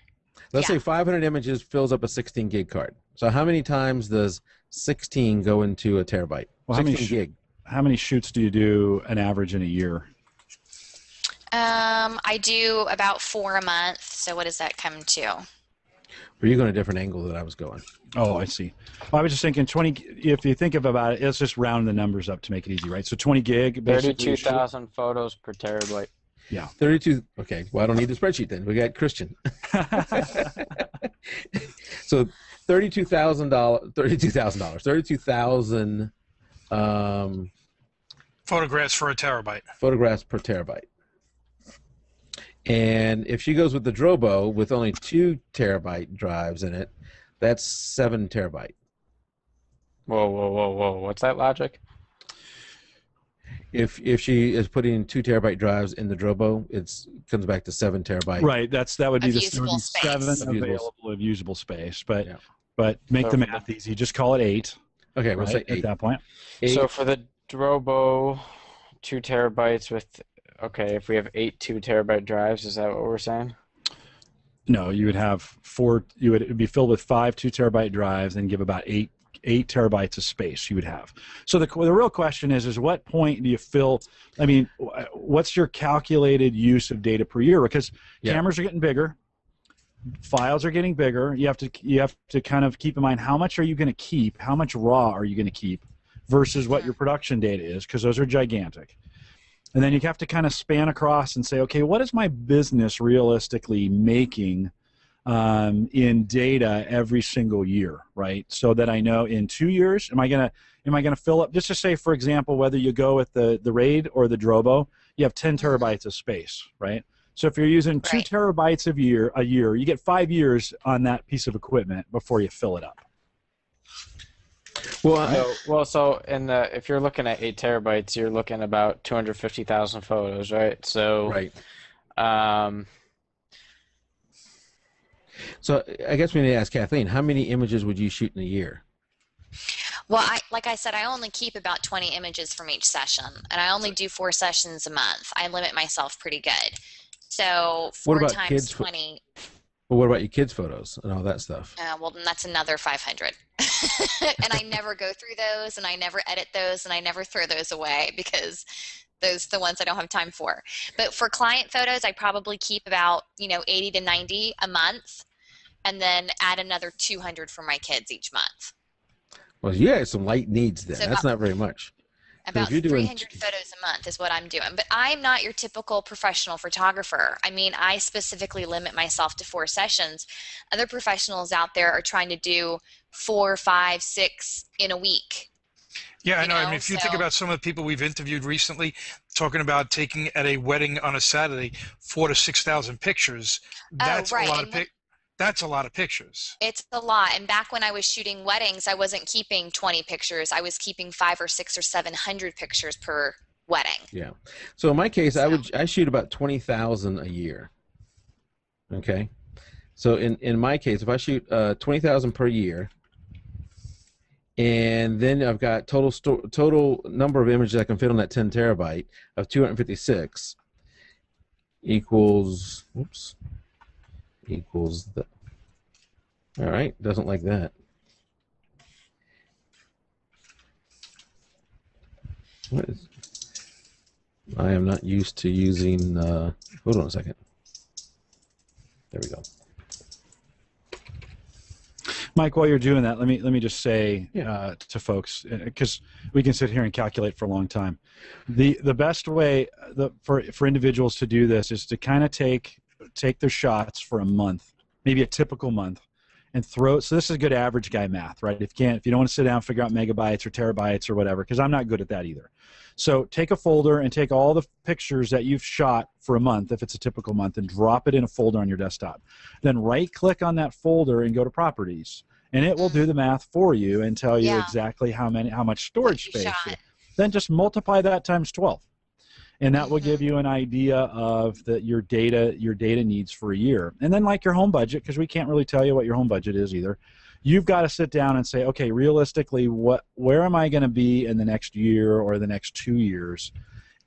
Let's Yeah. say 500 images fills up a 16 gig card. So how many times does 16 go into a terabyte? Well, how 16 many gig. how many shoots do you do an average in a year? I do about 4 a month. So what does that come to? Were you going a different angle than I was going? Oh, I see. Well, I was just thinking 20. If you think about it, let's just round the numbers up to make it easy, right? So 20 gig, basically. 32,000 photos per terabyte. Yeah. 32. Okay. Well, I don't need the spreadsheet then. We got Christian. So $32,000. $32,000 Photographs for a terabyte. photographs per terabyte. And if she goes with the Drobo with only 2 terabyte drives in it, that's 7 terabyte. Whoa. What's that logic? If she is putting 2 terabyte drives in the Drobo, it comes back to 7 terabyte. Right. That would be Of the usable space. 7 Of usable- available of usable space. But Yeah. but make So the for the- math easy. Just call it 8. Okay, we'll Right, say at 8. that point. 8. So for the Drobo, 2 terabytes with, okay, if we have 8 2 terabyte drives, is that what we're saying? No, you would have 4. It would be filled with 5 2 terabyte drives and give about 8 terabytes of space you would have. So the real question is what point do you fill? I mean, what's your calculated use of data per year? Because cameras are getting bigger, files are getting bigger. You have to kind of keep in mind how much are you going to keep, how much raw are you going to keep, versus what your production data is, because those are gigantic. And then you have to kind of span across and say, okay, what is my business realistically making in data every single year, right? So that I know in 2 years, am I gonna fill up? Just to say, for example, whether you go with the RAID or the Drobo, you have 10 terabytes of space, right? So if you're using 2 terabytes a year, you get 5 years on that piece of equipment before you fill it up. Well, So if you're looking at 8 terabytes, you're looking about 250,000 photos, right? So right. Um, So I guess we need to ask Kathleen, how many images would you shoot in a year? Well, like I said, I only keep about 20 images from each session, and I only do 4 sessions a month. I limit myself pretty good. So 4 about times kids' 20. Well, what about your kids' photos and all that stuff? Well, then that's another 500. And I never go through those, and I never edit those, and I never throw those away because those are the ones I don't have time for. But for client photos, I probably keep about 80 to 90 a month, and then add another 200 for my kids each month. Well, you have some light needs then. So That's not very much. About if you're doing 300 photos a month is what I'm doing. But I'm not your typical professional photographer. I mean, I specifically limit myself to 4 sessions. Other professionals out there are trying to do 4, 5, 6 in a week. Yeah, I know. I know, mean, if you think so- about some of the people we've interviewed recently, talking about taking at a wedding on a Saturday 4,000 to 6,000 pictures, that's right, a lot and of pic. That's a lot of pictures. It's a lot. And back when I was shooting weddings, I wasn't keeping 20 pictures. I was keeping 500 or 600 or 700 pictures per wedding. Yeah. So in my case, I shoot about 20,000 a year. Okay. So in my case, if I shoot 20,000 per year, and then I've got total number of images I can fit on that 10 terabyte of 256 equals the. All right, doesn't like that. What is? I am not used to using. Hold on a second. There we go. Mike, while you're doing that, let me just say to folks, because we can sit here and calculate for a long time. The best way for individuals to do this is to kind of take their shots for a month, maybe a typical month, and throw. So this is good average guy math, right? If you don't want to sit down and figure out megabytes or terabytes or whatever, because I'm not good at that either. So take a folder and take all the pictures that you've shot for a month, if it's a typical month, and drop it in a folder on your desktop. Then right-click on that folder and go to Properties, and it will do the math for you and tell you exactly how much storage space. Then just multiply that times 12, and that will give you an idea of your data needs for a year. And then, like your home budget, because we can't really tell you what your home budget is either. You've got to sit down and say, okay, realistically, where am I going to be in the next year or the next 2 years?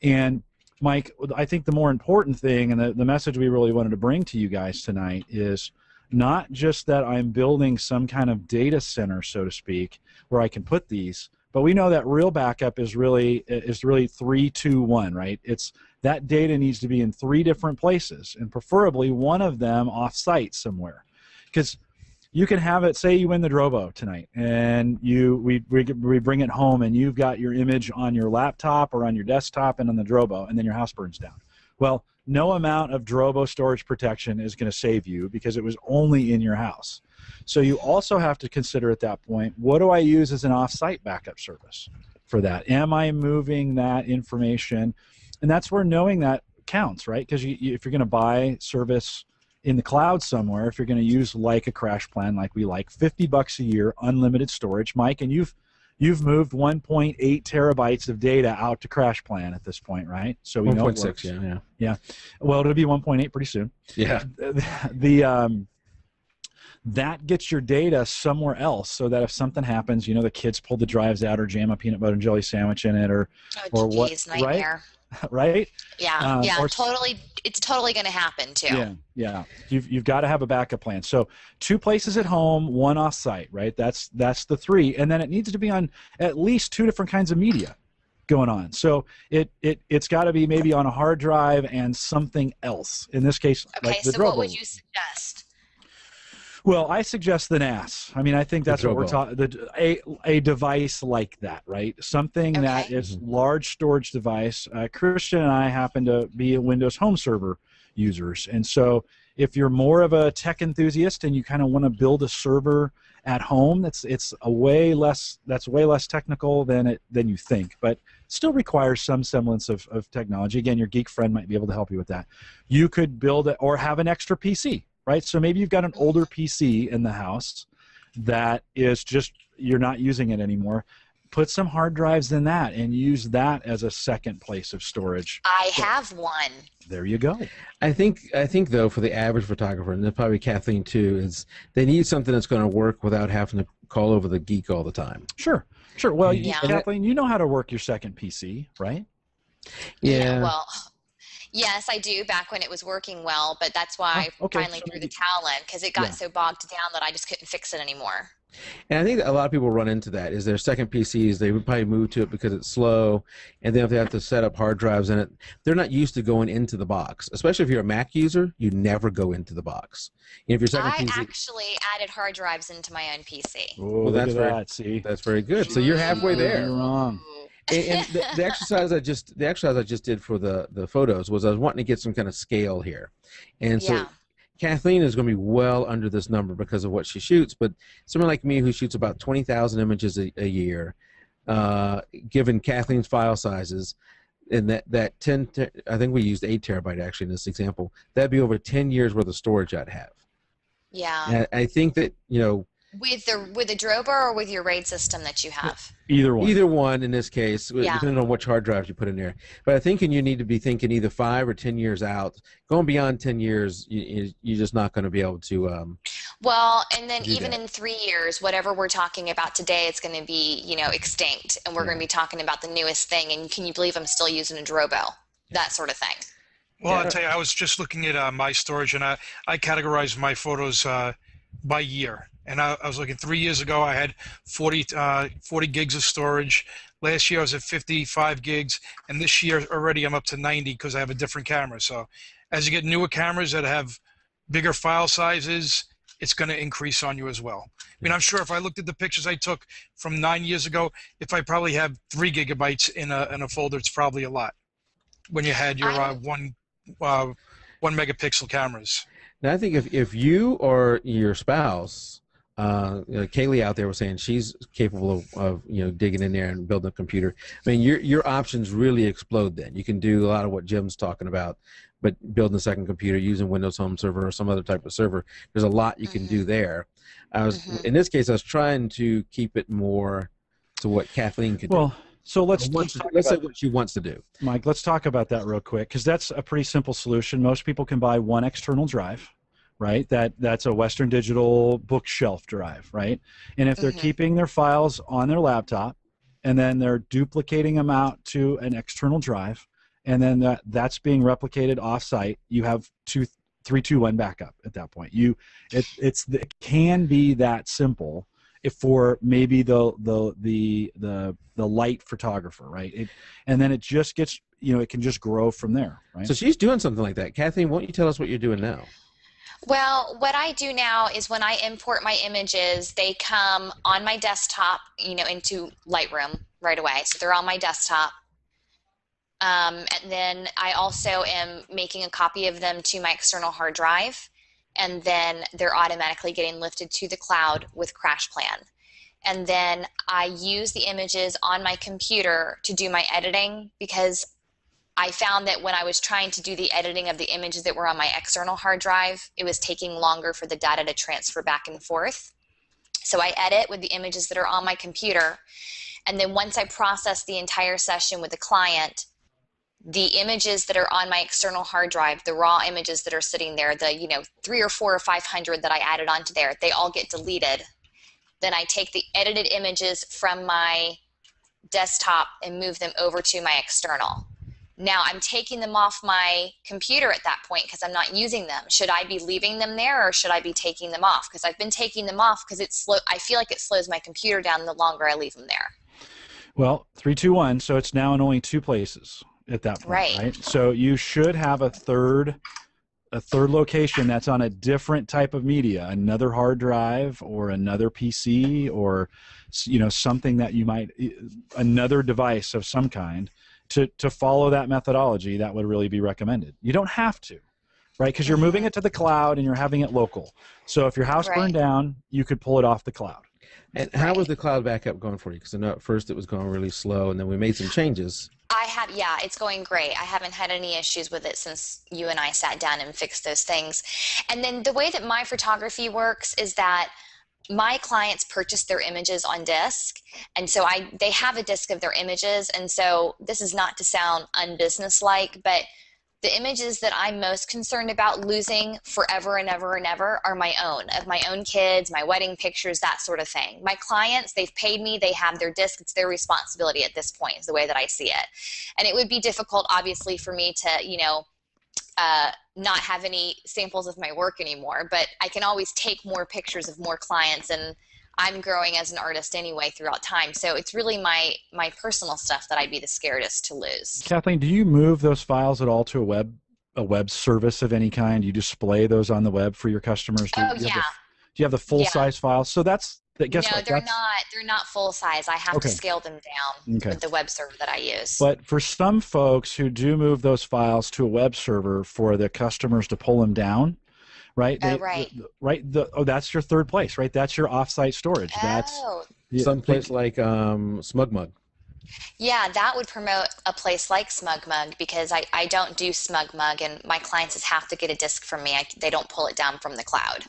And Mike, I think the more important thing, and the message we really wanted to bring to you guys tonight, is not just that I'm building some kind of data center, so to speak, where I can put these, but we know that real backup is really 3, 2, 1, right? It's that data needs to be in 3 different places, and preferably one of them off-site somewhere, because you can have it. Say you win the Drobo tonight, and we bring it home, and you've got your image on your laptop or on your desktop and on the Drobo, and then your house burns down. Well, no amount of Drobo storage protection is going to save you because it was only in your house. So you also have to consider at that point, what do I use as an off-site backup service for that? Am I moving that information? And that's where knowing that counts, right? Because if you're going to buy service in the cloud somewhere, if you're going to use like a crash plan like we like, $50 a year, unlimited storage, Mike, and you've moved 1.8 terabytes of data out to crash plan at this point, right? So we know it works. 1.6, yeah. Well, it'll be 1.8 pretty soon. Yeah. That gets your data somewhere else, so that if something happens, the kids pull the drives out or jam a peanut butter and jelly sandwich in it, or what, nightmare. Right? Yeah, totally. It's totally going to happen too. Yeah. You've got to have a backup plan. So 2 places at home, 1 off-site, right? That's the 3, and then it needs to be on at least 2 different kinds of media going on. So it's got to be maybe on a hard drive and something else. In this case, like the Drobo. What would you suggest? Well, I suggest the NAS. I mean, I think that's what we're talking. A device like that, right? Something that is large storage device. Christian and I happen to be Windows Home Server users, and so if you're more of a tech enthusiast and you kind of want to build a server at home, that's way less technical than you think, but still requires some semblance of technology. Again, your geek friend might be able to help you with that. You could build it or have an extra PC. Right, so maybe you've got an older PC in the house that is just, you're not using it anymore. Put some hard drives in that and use that as a second place of storage. I have one. There you go. I think though, for the average photographer, and probably Kathleen too, is they need something that's going to work without having to call over the geek all the time. Sure. Well, Kathleen, you know how to work your second PC, right? Yeah. Well. Yes, I do, back when it was working well, but that's why I finally threw the towel in, because it got so bogged down that I just couldn't fix it anymore. And I think that a lot of people run into that, is their second PCs, they would probably move to it because it's slow, and then if they have to set up hard drives in it, they're not used to going into the box. Especially if you're a Mac user, you never go into the box. And if your second I PC... actually added hard drives into my own PC. Oh, well, that's very good. So you're halfway there. You're wrong. And the exercise I just did for the photos was I was wanting to get some kind of scale here, and so Kathleen is going to be well under this number because of what she shoots. But someone like me who shoots about 20,000 images a year, given Kathleen's file sizes, and that 10, I think we used 8 terabyte actually in this example. That'd be over 10 years worth of storage I'd have. Yeah. And I think that, With the Drobo or with your RAID system that you have? Either one. either one in this case, Yeah. depending on which hard drives you put in there. But I think you need to be thinking either 5 or 10 years out. Going beyond 10 years, you're just not going to be able to. Well, and then even that. in 3 years, whatever we're talking about today, it's going to be, extinct, and we're going to be talking about the newest thing. And can you believe I'm still using a Drobo? That sort of thing. Well, I'll tell you, I was just looking at my storage, and I categorize my photos by year. And I was looking 3 years ago, I had 40 gigs of storage. Last year I was at 55 gigs, and this year already I'm up to 90 because I have a different camera. So as you get newer cameras that have bigger file sizes, it's going to increase on you as well. I mean, I'm sure if I looked at the pictures I took from 9 years ago, if I probably have 3 gigabytes in a folder, it's probably a lot when you had your one megapixel cameras. Now, I think if you or your spouse, Kaylee out there was saying she's capable of digging in there and building a computer. I mean, your options really explode then. You can do a lot of what Jim's talking about, but building a second computer using Windows Home Server or some other type of server. There's a lot you can do there. In this case, I was trying to keep it more to what Kathleen could do. So let's say what she wants to do. Mike, let's talk about that real quick, because that's a pretty simple solution. Most people can buy one external drive, right? That's a Western Digital bookshelf drive, right? And if they're keeping their files on their laptop, and then they're duplicating them out to an external drive, and then that's being replicated off-site, you have 3-2-1 backup at that point. It can be that simple. If for maybe the light photographer, right? And then it just gets, it can just grow from there, right? So she's doing something like that. Kathleen, why don't you tell us what you're doing now? Well, what I do now is when I import my images, they come on my desktop, into Lightroom right away. So they're on my desktop. And then I also am making a copy of them to my external hard drive. And then they're automatically getting lifted to the cloud with CrashPlan. And then I use the images on my computer to do my editing, because I found that when I was trying to do the editing of the images that were on my external hard drive, it was taking longer for the data to transfer back and forth. So I edit with the images that are on my computer. And then once I process the entire session with the client, the images that are on my external hard drive, the raw images that are sitting there, the 3 or 4 or 500 that I added onto there, they all get deleted. Then I take the edited images from my desktop and move them over to my external. Now I'm taking them off my computer at that point because I'm not using them. Should I be leaving them there, or should I be taking them off? Because I've been taking them off because I feel like it slows my computer down the longer I leave them there. Well, 3-2-1, so it's now in only 2 places at that point, right? So you should have a third location that's on a different type of media, another hard drive or another PC, or something that you might, another device of some kind, to follow that methodology. That would really be recommended. You don't have to, right? Because you're moving it to the cloud and you're having it local. So if your house burned down, you could pull it off the cloud. And how was the cloud backup going for you? Because I know at first it was going really slow, and then we made some changes. It's going great. I haven't had any issues with it since you and I sat down and fixed those things. And then the way that my photography works is that my clients purchase their images on disk, and so they have a disk of their images. And so this is not to sound unbusinesslike, but the images that I'm most concerned about losing forever and ever and ever are my own, of my own kids, my wedding pictures, that sort of thing. My clients, they've paid me, they have their disc, it's their responsibility at this point, is the way that I see it. And it would be difficult, obviously, for me to, not have any samples of my work anymore, but I can always take more pictures of more clients, and I'm growing as an artist anyway throughout time. So it's really my personal stuff that I'd be the scaredest to lose. Kathleen, do you move those files at all to a web service of any kind? You display those on the web for your customers? Do you have the full size files? So they're not full size. I have to scale them down with the web server that I use. But for some folks who do move those files to a web server for the customers to pull them down, right? That's your third place, right? That's your offsite storage. That's someplace like SmugMug. Yeah, that would promote a place like SmugMug, because I don't do SmugMug, and my clients just have to get a disk from me. They don't pull it down from the cloud.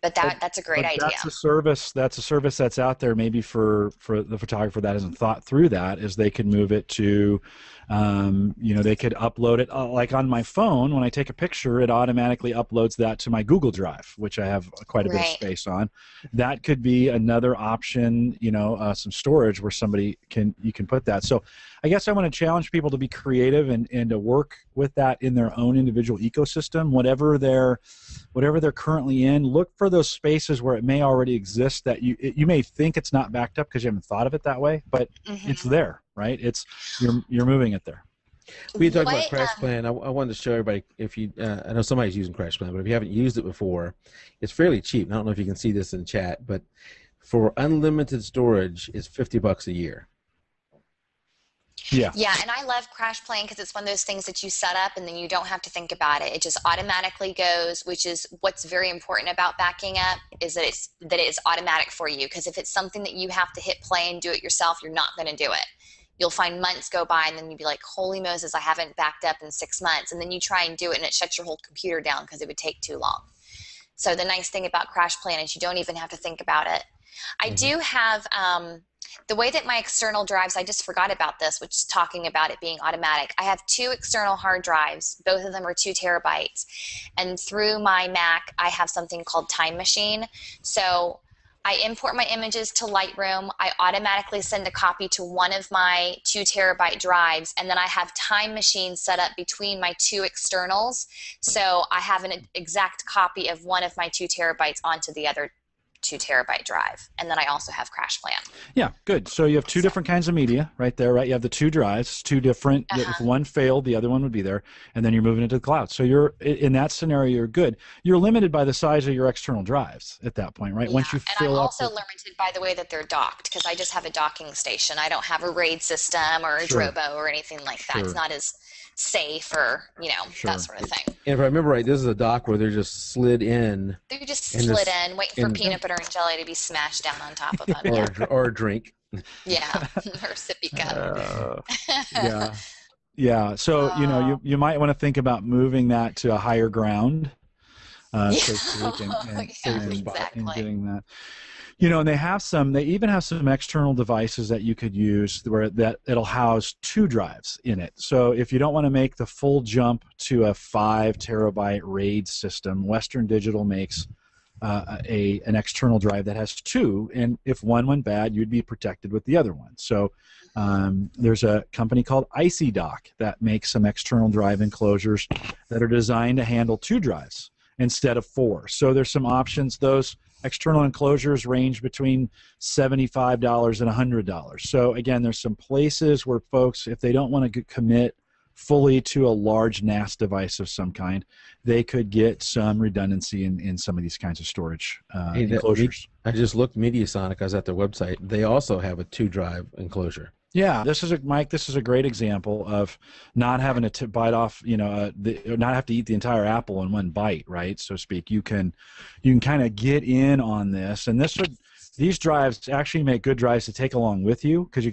But that's a great idea. That's a service. That's a service that's out there. Maybe for the photographer that hasn't thought through that, is they could move it to, they could upload it. Like on my phone, when I take a picture, it automatically uploads that to my Google Drive, which I have quite a bit of space on. That could be another option. Some storage where you can put that. So I guess I want to challenge people to be creative and to work with that in their own individual ecosystem, whatever they're currently in. Look for those spaces where it may already exist that you may think it's not backed up because you haven't thought of it that way, but it's there, right? You're moving it there. We talked about CrashPlan. I wanted to show everybody, if you, I know somebody's using CrashPlan, but if you haven't used it before, it's fairly cheap. I don't know if you can see this in chat, but for unlimited storage, it's $50 a year. Yeah, and I love CrashPlan because it's one of those things that you set up and then you don't have to think about it. It just automatically goes, which is what's very important about backing up, is that it is automatic for you. Because if it's something that you have to hit play and do it yourself, you're not going to do it. You'll find months go by and then you'll be like, holy Moses, I haven't backed up in 6 months. And then you try and do it and it shuts your whole computer down because it would take too long. So the nice thing about CrashPlan is you don't even have to think about it. I do have the way that my external drives, I just forgot about this, which is talking about it being automatic. I have 2 external hard drives. Both of them are 2 terabytes. And through my Mac, I have something called Time Machine. So I import my images to Lightroom. I automatically send a copy to one of my 2 terabyte drives. And then I have Time Machine set up between my 2 externals. So I have an exact copy of one of my 2 terabytes onto the other 2 terabyte drive. And then I also have CrashPlan. Yeah, good. So you have 2 different kinds of media right there, right? You have the 2 drives, 2 different. If one failed, the other one would be there, and then you're moving it to the cloud. So you're in that scenario, you're good. You're limited by the size of your external drives at that point, right? Yeah. Once you fill and I'm up also limited by the way that they're docked, because I just have a docking station. I don't have a RAID system or a Drobo or anything like that. It's not as safe or that sort of thing. And if I remember right, this is a dock where they're just slid in. They're just slid in, waiting for peanut butter and jelly to be smashed down on top of them. or a drink. Yeah, or a sippy cup. Yeah. So you might want to think about moving that to a higher ground, so to speak, and getting that. And they even have some external devices that you could use where it'll house 2 drives in it. So if you don't want to make the full jump to a 5 terabyte RAID system, Western Digital makes an external drive that has 2, and if one went bad, you'd be protected with the other one. So there's a company called IcyDock that makes some external drive enclosures that are designed to handle 2 drives instead of 4. So there's some options. Those external enclosures range between $75 and $100. So again, there's some places where folks, if they don't want to commit fully to a large NAS device of some kind, they could get some redundancy in some of these kinds of storage enclosures. I just looked Mediasonic. I was at their website. They also have a 2-drive enclosure. Yeah, Mike, this is a great example of not having to bite off, not have to eat the entire apple in one bite, right, so to speak. You can kind of get in on this, and these drives actually make good drives to take along with you because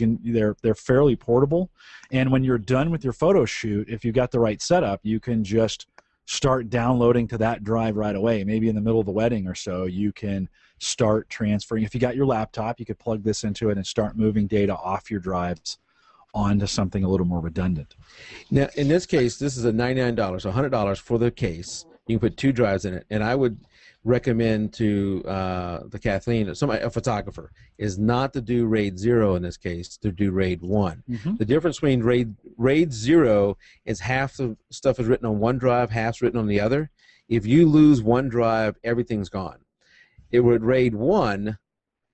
they're fairly portable, and when you're done with your photo shoot, if you've got the right setup, you can just start downloading to that drive right away. Maybe in the middle of the wedding or so, you can start transferring. If you got your laptop, you could plug this into it and start moving data off your drives onto something a little more redundant. Now, in this case, this is a $99, $100 for the case. You can put 2 drives in it, and I would recommend to the Kathleen, a photographer, is not to do RAID 0 in this case, to do RAID 1. The difference between RAID 0 is half the stuff is written on one drive, half's written on the other. If you lose one drive, everything's gone. It would RAID 1,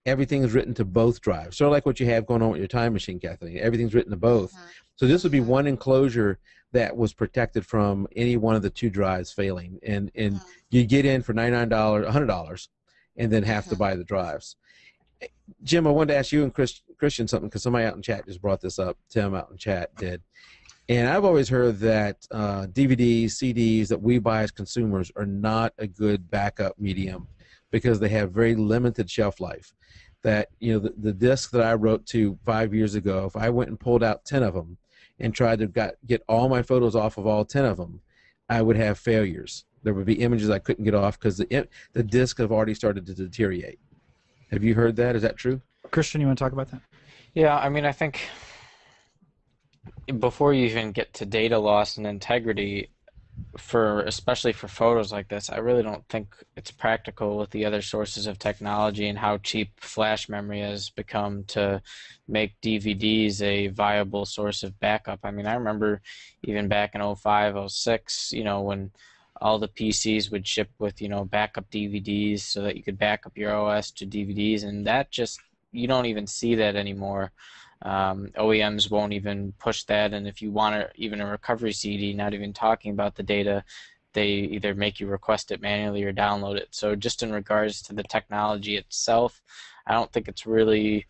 everything is written to both drives. Sort of like what you have going on with your Time Machine, Kathleen. Everything's written to both. So this would be one enclosure that was protected from any one of the 2 drives failing. And you get in for $99, $100, and then have to buy the drives. Jim, I wanted to ask you and Christian something, because somebody out in chat just brought this up. Tim out in chat did. And I've always heard that DVDs, CDs that we buy as consumers are not a good backup medium, because they have very limited shelf life. That the disc that I wrote to 5 years ago, if I went and pulled out 10 of them and tried to get all my photos off of all 10 of them, I would have failures. There would be images I couldn't get off because the disk have already started to deteriorate. Have you heard that? Is that true? Christian, you want to talk about that? Yeah, I mean, I think before you even get to data loss and integrity, especially for photos like this, I really don't think it's practical with the other sources of technology and how cheap flash memory has become to make DVDs a viable source of backup. I mean, I remember even back in 05, 06, when all the PCs would ship with, backup DVDs so that you could back up your OS to DVDs, and that just, you don't even see that anymore. OEMs won't even push that, and if you want even a recovery CD, not even talking about the data, they either make you request it manually or download it. So just in regards to the technology itself, I don't think it's really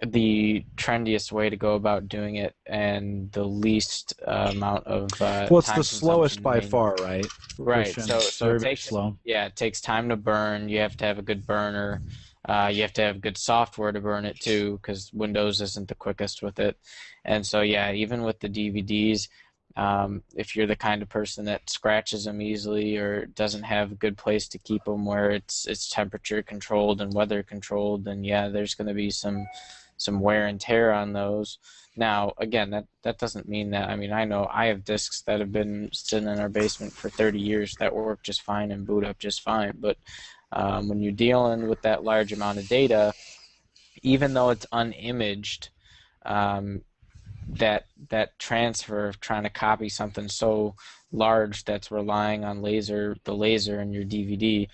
the trendiest way to go about doing it and the least amount of well, it's the slowest by far, right? Right. Christian? So it takes slow. Yeah, it takes time to burn. You have to have a good burner. You have to have good software to burn it too, because Windows isn't the quickest with it. And so yeah, even with the DVDs, if you're the kind of person that scratches them easily or doesn't have a good place to keep them where it's temperature controlled and weather controlled, then yeah, there's going to be some wear and tear on those. Now, again, that doesn't mean that, I mean, I know I have discs that have been sitting in our basement for 30 years that work just fine and boot up just fine, but when you're dealing with that large amount of data, even though it's unimaged, that transfer of trying to copy something so large that's relying on the laser in your DVD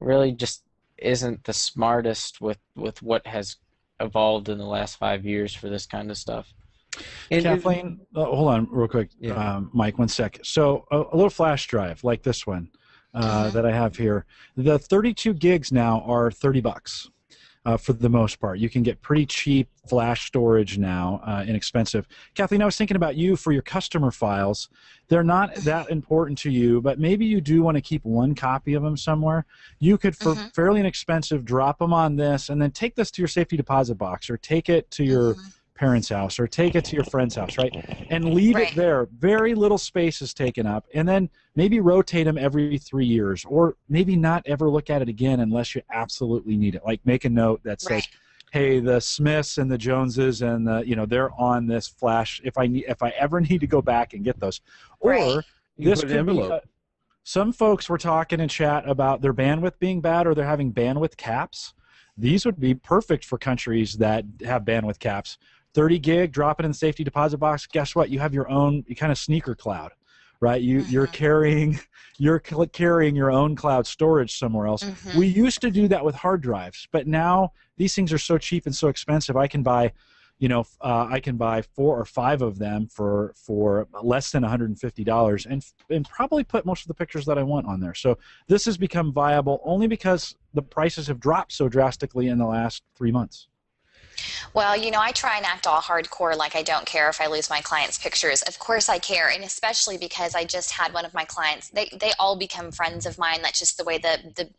really just isn't the smartest with what has evolved in the last 5 years for this kind of stuff. And Kathleen, hold on real quick, Mike, 1 sec. So a little flash drive like this one that I have here. The 32 gigs now are $30 for the most part. You can get pretty cheap flash storage now, inexpensive. Kathleen, I was thinking about you for your customer files. They're not that important to you, but maybe you do want to keep one copy of them somewhere. You could, for fairly inexpensive, drop them on this and then take this to your safety deposit box or take it to your parents' house or take it to your friend's house, right? And leave it there. Very little space is taken up. And then maybe rotate them every 3 years, or maybe not ever look at it again unless you absolutely need it. Like make a note that says, hey, the Smiths and the Joneses and the, they're on this flash if I ever need to go back and get those. Or this could be some folks were talking in chat about their bandwidth being bad or they're having bandwidth caps. These would be perfect for countries that have bandwidth caps. 30 gig, drop it in the safety deposit box. Guess what? You have your own kind of sneaker cloud, right? You're carrying your own cloud storage somewhere else. We used to do that with hard drives, but now these things are so cheap and so expensive. I can buy, I can buy 4 or 5 of them for less than $150 and probably put most of the pictures that I want on there. So this has become viable only because the prices have dropped so drastically in the last 3 months. Well, I try and act all hardcore, like I don't care if I lose my clients' pictures. Of course I care, and especially because I just had one of my clients. They all become friends of mine. That's just the way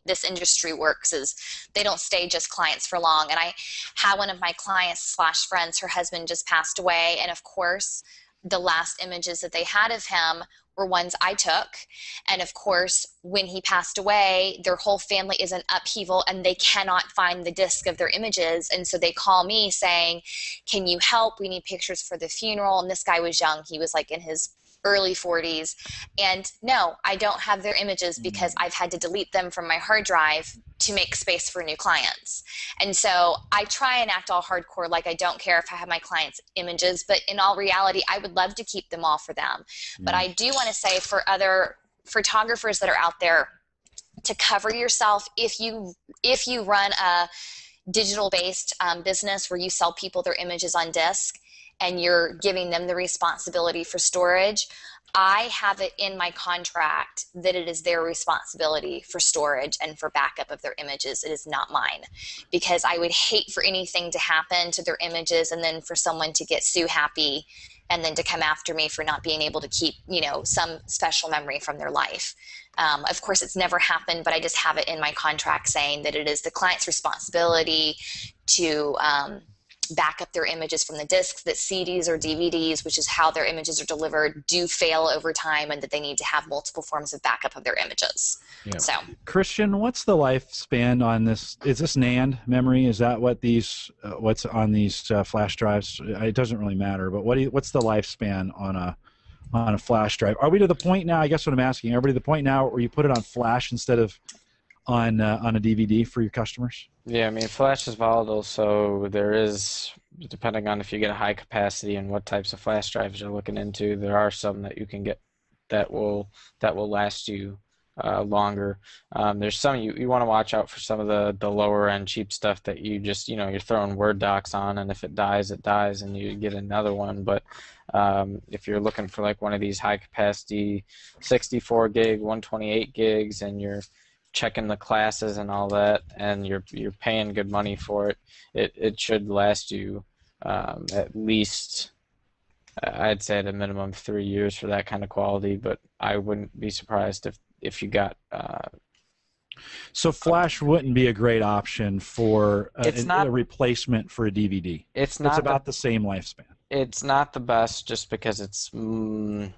this industry works, is they don't stay just clients for long. And I had one of my clients / friends, her husband just passed away, and of course the last images that they had of him were ones I took. And of course, when he passed away, their whole family is in upheaval and they cannot find the disc of their images. And so they call me saying, can you help? We need pictures for the funeral. And this guy was young. He was like in his early 40s. And no, I don't have their images because I've had to delete them from my hard drive to make space for new clients. And so I try and act all hardcore, like I don't care if I have my clients' images, but in all reality, I would love to keep them all for them. But I do want to say for other photographers that are out there, to cover yourself, if you run a digital-based business where you sell people their images on disk and you're giving them the responsibility for storage, I have it in my contract that it is their responsibility for storage and for backup of their images. It is not mine, because I would hate for anything to happen to their images and then for someone to get sue happy and then to come after me for not being able to keep, some special memory from their life. Of course, it's never happened, but I just have it in my contract saying that it is the client's responsibility to back up their images from the discs, that CDs or DVDs, which is how their images are delivered, do fail over time, and that they need to have multiple forms of backup of their images. Yeah. So, Christian, what's the lifespan on this? Is this NAND memory? Is that what these what's on these flash drives? It doesn't really matter, but what's the lifespan on a flash drive? Are we to the point now? I guess what I'm asking, are we to the point now where you put it on flash instead of on a DVD for your customers? Yeah, I mean, flash is volatile, so there is, depending on if you get a high capacity and what types of flash drives you're looking into, there are some that you can get that will last you longer. There's some you want to watch out for, some of the lower end cheap stuff that you just, you're throwing Word docs on, and if it dies, it dies, and you get another one. But if you're looking for like one of these high capacity 64 gig, 128 gigs, and you're checking the classes and all that, and you're paying good money for it, it should last you at least, I'd say at a minimum 3 years for that kind of quality. But I wouldn't be surprised if you got so flash wouldn't be a great option for a replacement for a DVD. It's about the same lifespan. It's not the best, just because it's like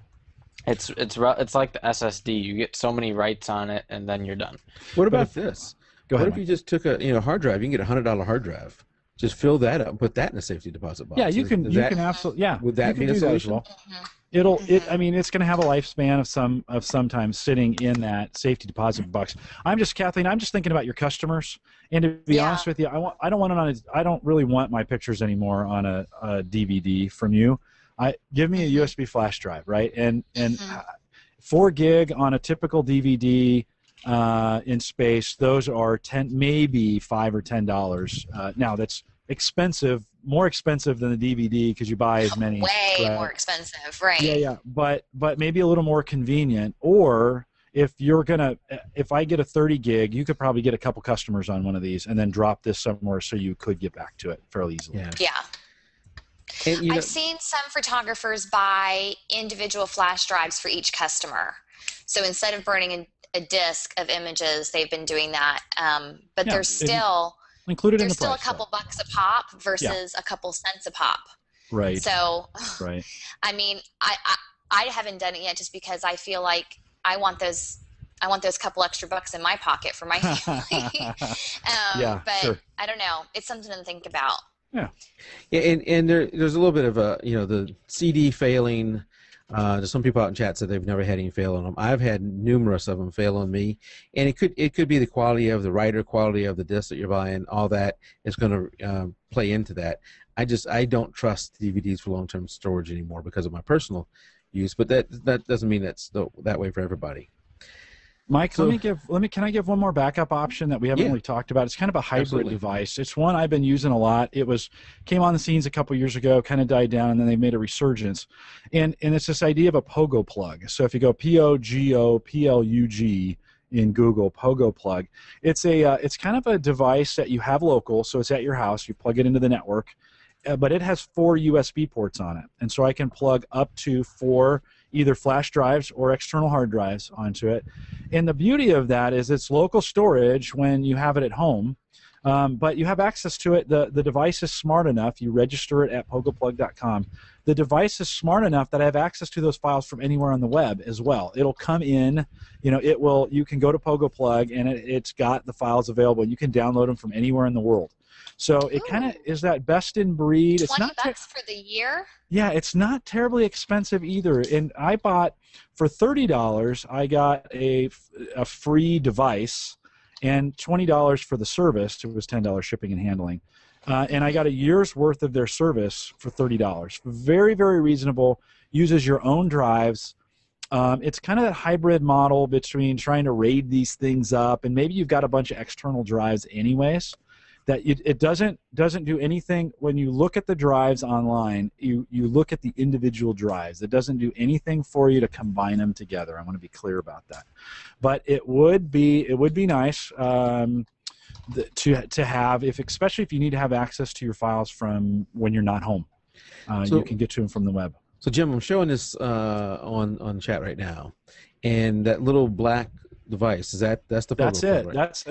the SSD. You get so many writes on it, and then you're done. What about this? Go ahead. What if you just took a hard drive? You can get a $100 hard drive. Just fill that up, put that in a safety deposit box. Yeah, you can absolutely. Yeah, would that be a solution? Well? I mean, it's going to have a lifespan of some time sitting in that safety deposit box. Kathleen, I'm just thinking about your customers. And to be honest with you, I don't really want my pictures anymore on a DVD from you. Give me a USB flash drive, right? And 4 gig on a typical DVD in space, those are maybe $5 or $10. Now that's expensive, more expensive than the DVD because you buy as many. Way more expensive, right? Yeah. But maybe a little more convenient. Or if I get a 30 gig, you could probably get a couple customers on one of these and then drop this somewhere so you could get back to it fairly easily. Yeah. And, I've seen some photographers buy individual flash drives for each customer. So instead of burning a disk of images, they've been doing that. But there's still included in the still price, a couple bucks a pop versus a couple cents a pop. Right. So, right. I mean, I haven't done it yet just because I feel like I want those couple extra bucks in my pocket for my family. But sure. I don't know. It's something to think about. Yeah, and there's a little bit of the CD failing. There's some people out in chat said they've never had any fail on them. I've had numerous of them fail on me, and it could be the quality of the writer, quality of the disc that you're buying. All that is going to play into that. I don't trust DVDs for long-term storage anymore because of my personal use, but that doesn't mean that's that way for everybody. Mike, can I give one more backup option that we haven't really talked about? It's kind of a hybrid device. It's one I've been using a lot. It came on the scenes a couple years ago, kind of died down, and then they made a resurgence. And it's this idea of a pogo plug. So if you go POGOPLUG in Google, pogo plug, it's kind of a device that you have local, so it's at your house. You plug it into the network, but it has 4 USB ports on it, and so I can plug up to 4 either flash drives or external hard drives onto it. And the beauty of that is it's local storage when you have it at home, but you have access to it. The device is smart enough. You register it at pogoplug.com. The device is smart enough that I have access to those files from anywhere on the web as well. It'll come in, you can go to PogoPlug and it's got the files available. You can download them from anywhere in the world. So it kind of is that best in breed. It's not $20 for the year? Yeah, it's not terribly expensive either. And I bought for $30, I got a free device and $20 for the service. It was $10 shipping and handling. And I got a year's worth of their service for $30. Very, very reasonable. Uses your own drives. It's kind of that hybrid model between trying to RAID these things up, and maybe you've got a bunch of external drives anyways. That it doesn't do anything. When you look at the drives online, you look at the individual drives. It doesn't do anything for you to combine them together. I want to be clear about that. But it would be nice to have, especially if you need to have access to your files from when you're not home. You can get to them from the web. So Jim, I'm showing this on chat right now, and that little black device, that's the That's Pogo it. Plug, right?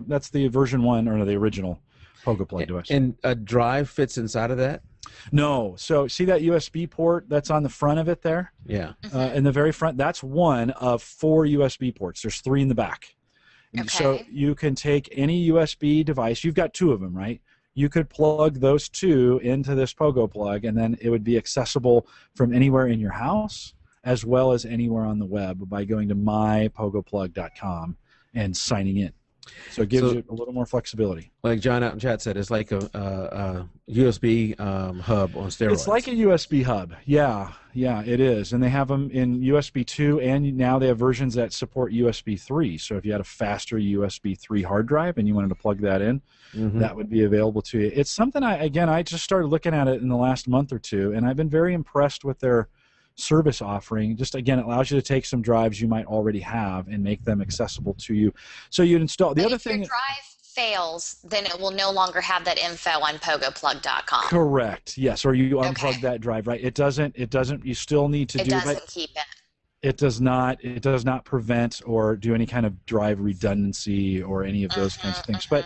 That's the version 1 or the original. Pogo plug device. And a drive fits inside of that? No. So see that USB port that's on the front of it there? Yeah. In the very front, that's one of 4 USB ports. There's 3 in the back. Okay. So you can take any USB device. You've got 2 of them, right? You could plug those 2 into this Pogo plug, and then it would be accessible from anywhere in your house as well as anywhere on the web by going to mypogoplug.com and signing in. So it gives you a little more flexibility. Like John out in chat said, it's like a USB hub on steroids. It's like a USB hub. Yeah, it is. And they have them in USB 2, and now they have versions that support USB 3. So if you had a faster USB 3 hard drive and you wanted to plug that in, that would be available to you. It's something I just started looking at it in the last month or two, and I've been very impressed with their service offering. Just again, it allows you to take some drives you might already have and make them accessible to you. So you'd install the other thing. If your drive fails, then it will no longer have that info on pogoplug.com. Correct. Yes, or you unplug that drive, right? It doesn't. You still need to do it. It doesn't keep it. It does not prevent or do any kind of drive redundancy or any of those kinds of things. But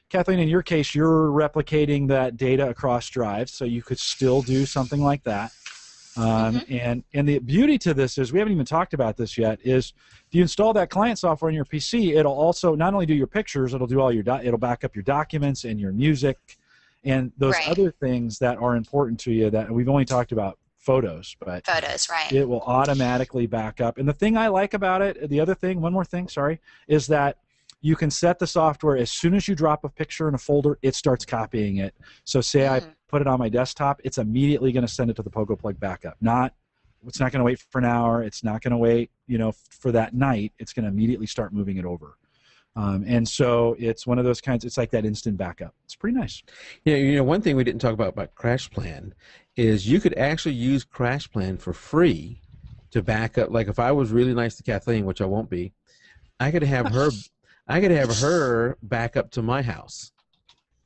Kathleen, in your case, you're replicating that data across drives, so you could still do something like that. And the beauty to this is, we haven't even talked about this yet, is if you install that client software on your PC, it'll also not only do your pictures, it'll do all your it'll back up your documents and your music and those other things that are important to you that we've only talked about. Photos, but it will automatically back up. And the thing I like about it, one more thing, is that you can set the software as soon as you drop a picture in a folder, it starts copying it. So say I put it on my desktop, it's immediately going to send it to the Pogo Plug backup. It's not going to wait for an hour. It's not going to wait, for that night. It's going to immediately start moving it over. And so it's one of those kinds. It's like that instant backup. It's pretty nice. Yeah, one thing we didn't talk about CrashPlan is you could actually use CrashPlan for free to back up. Like if I was really nice to Kathleen, which I won't be, I could have her. I could have her back up to my house.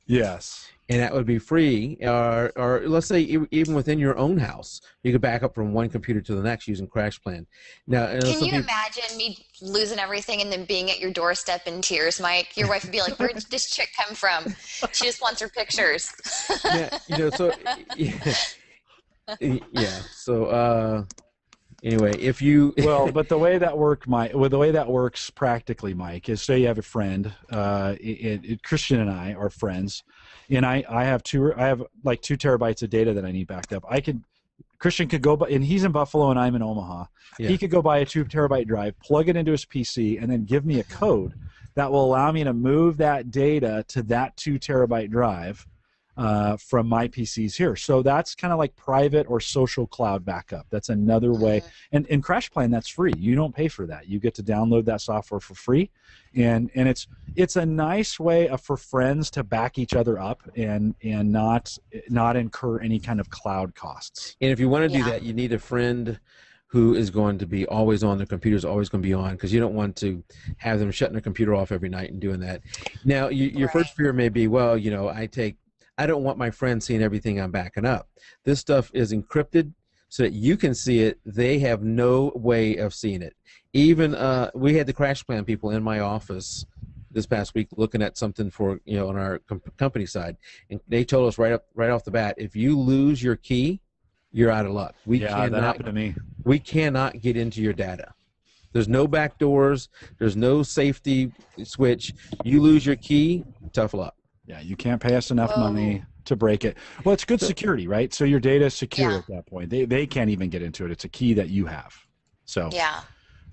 Yes. And that would be free. Or let's say even within your own house, you could back up from one computer to the next using CrashPlan. Now, can you imagine me losing everything and then being at your doorstep in tears, Mike? Your wife would be like, "Where did this chick come from? She just wants her pictures." Anyway, if you but the way that works practically, Mike, is say you have a friend, Christian and I are friends, and I have like 2 terabytes of data that I need backed up. Christian could go, and he's in Buffalo and I'm in Omaha. Yeah. He could go buy a 2 terabyte drive, plug it into his PC, and then give me a code that will allow me to move that data to that 2 terabyte drive from my PCs here. So that's kind of like private or social cloud backup. That's another way. And in CrashPlan, that's free. You don't pay for that. You get to download that software for free. And it's a nice way for friends to back each other up and not incur any kind of cloud costs. And if you want to do that, you need a friend who is going to be always on. Their computer is always going to be on, because you don't want to have them shutting their computer off every night and doing that. Now, your first fear may be, I don't want my friends seeing everything I'm backing up. This stuff is encrypted so that you can see it. They have no way of seeing it. Even we had the CrashPlan people in my office this past week looking at something for on our company side, and they told us right off the bat, if you lose your key, you're out of luck. That happened to me. We cannot get into your data. There's no back doors. There's no safety switch. You lose your key, tough luck. Yeah, you can't pay us enough money to break it. Well, it's good security, right? So your data is secure at that point. They can't even get into it. It's a key that you have. So yeah,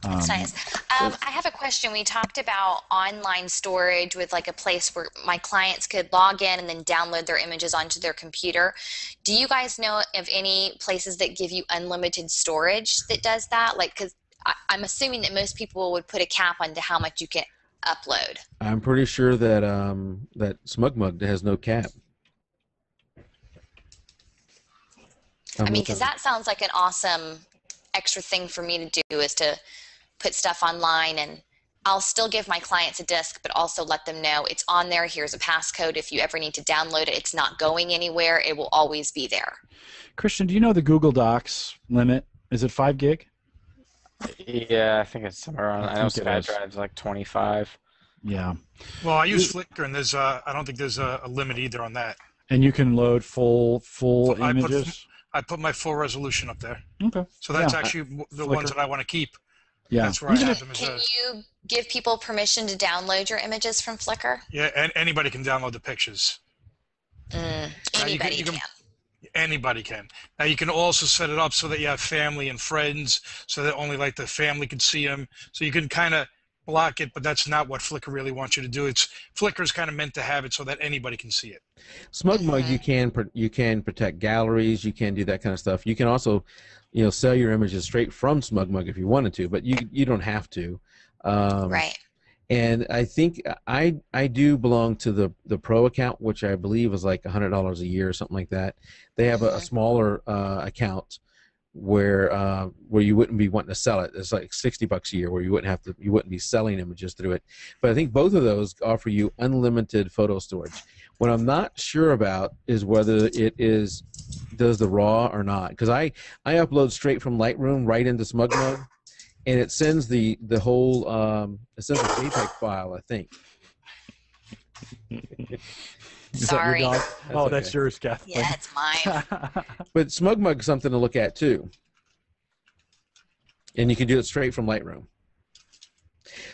that's nice. I have a question. We talked about online storage with like a place where my clients could log in and then download their images onto their computer. Do you guys know of any places that give you unlimited storage that does that? Like, because I'm assuming that most people would put a cap onto how much you can upload. I'm pretty sure that that SmugMug has no cap. Because that sounds like an awesome extra thing for me to do, is to put stuff online, and I'll still give my clients a disk, but also let them know it's on there. Here's a passcode. If you ever need to download it, it's not going anywhere. It will always be there. Christian, do you know the Google Docs limit? Is it 5 gig? Yeah, I think it's somewhere around. I know SkyDrive's like 25. Yeah. Well, I use Flickr, and there's I don't think there's a limit either on that. And you can load full I images. I put my full resolution up there. Okay. So that's Yeah. actually the Flickr. ones that I want to keep. Yeah. That's where I have them as Can you give people permission to download your images from Flickr? yeah, and anybody can download the pictures. Anybody can. Anybody can. Now you can also set it up so that you have family and friends, so that only like the family can see them. So you can kind of block it, but that's not what Flickr really wants you to do. Flickr is kind of meant to have it so that anybody can see it. SmugMug, you can protect galleries, you can do that kind of stuff. You can also, sell your images straight from SmugMug if you wanted to, but you don't have to. Right. And I think I do belong to the Pro account, which I believe is like $100 a year or something like that. They have a smaller account where you wouldn't be wanting to sell it. It's like $60 a year where you wouldn't be selling images through it. But I think both of those offer you unlimited photo storage. What I'm not sure about is whether it does the RAW or not, because I upload straight from Lightroom right into SmugMug, and it sends the whole it sends a JPEG file, I think. Sorry. That's yours, Kathleen. Yeah, it's mine. But SmugMug's something to look at too, and you can do it straight from Lightroom.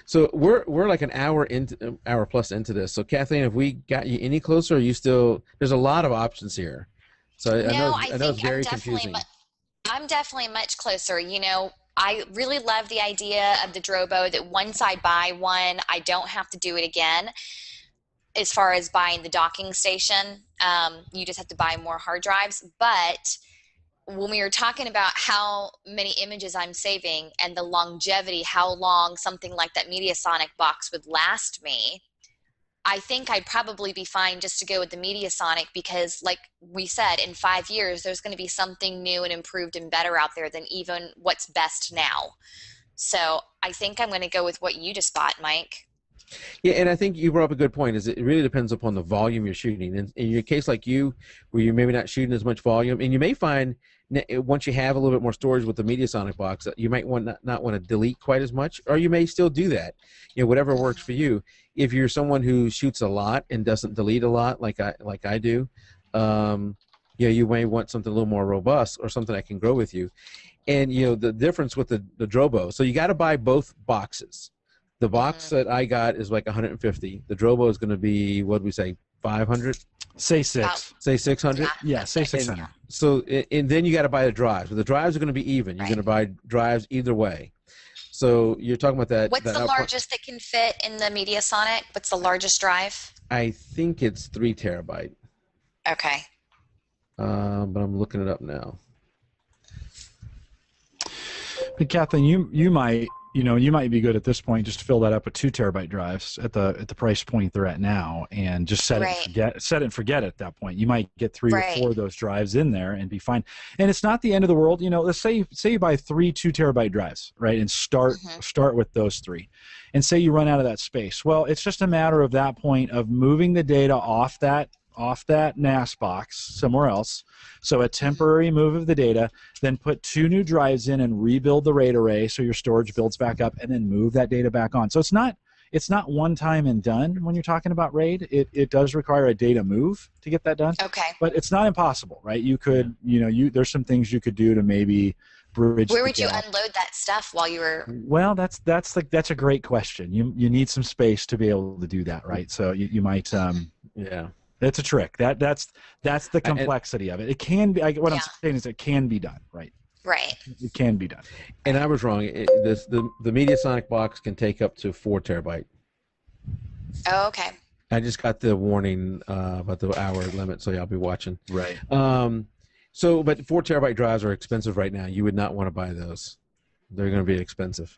So we're like an hour plus into this. So Kathleen, have we got you any closer? Or are you still? There's a lot of options here. So I know it's very confusing. I'm definitely much closer. I really love the idea of the Drobo that once I buy one, I don't have to do it again. As far as buying the docking station, you just have to buy more hard drives. But when we were talking about how many images I'm saving and the longevity, how long something like that Mediasonic box would last me, I think I'd probably be fine just to go with the Mediasonic because, like we said, in 5 years, there's going to be something new and improved and better out there than even what's best now. So I think I'm going to go with what you just bought, Mike. Yeah, and I think you brought up a good point. Is it really depends upon the volume you're shooting. In your case, like you, where you're maybe not shooting as much volume, and you may find once you have a little bit more storage with the Mediasonic box, that you might not want to delete quite as much, or you may still do that. Whatever works for you. If you're someone who shoots a lot and doesn't delete a lot, like I do, you may want something a little more robust or something that can grow with you. And the difference with the Drobo, so you got to buy both boxes. The box that I got is like 150. The Drobo is going to be, what did we say, 500? Say 6. Say 600? Yeah, say 600. So, and then you got to buy the drives. But the drives are going to be even. You're going to buy drives either way. So you're talking about that. What's the largest that can fit in the Mediasonic? What's the largest drive? I think it's 3 terabyte. Okay. But I'm looking it up now. But Kathleen, you might be good at this point just to fill that up with 2 terabyte drives at the price point they're at now, and just set it and forget at that point. You might get 3 or 4 of those drives in there and be fine. And it's not the end of the world. Let's say you buy 3 2 terabyte drives, right, and start with those 3, and say you run out of that space. Well, it's just a matter of that point of moving the data off that NAS box somewhere else. So a temporary move of the data, then put 2 new drives in and rebuild the RAID array so your storage builds back up, and then move that data back on. So it's not one time and done when you're talking about RAID. It does require a data move to get that done. Okay. But it's not impossible, right? You could, there's some things you could do to maybe bridge. Where would you unload that stuff while you were? Well, that's a great question. You need some space to be able to do that, right? So you might yeah. That's a trick. That's the complexity of it. It can be. What I'm saying is, it can be done. Right. Right. It can be done. And I was wrong. The Mediasonic box can take up to 4 terabyte. Oh, okay. I just got the warning about the hour limit, so y'all be watching. Right. But 4 terabyte drives are expensive right now. You would not want to buy those. They're going to be expensive.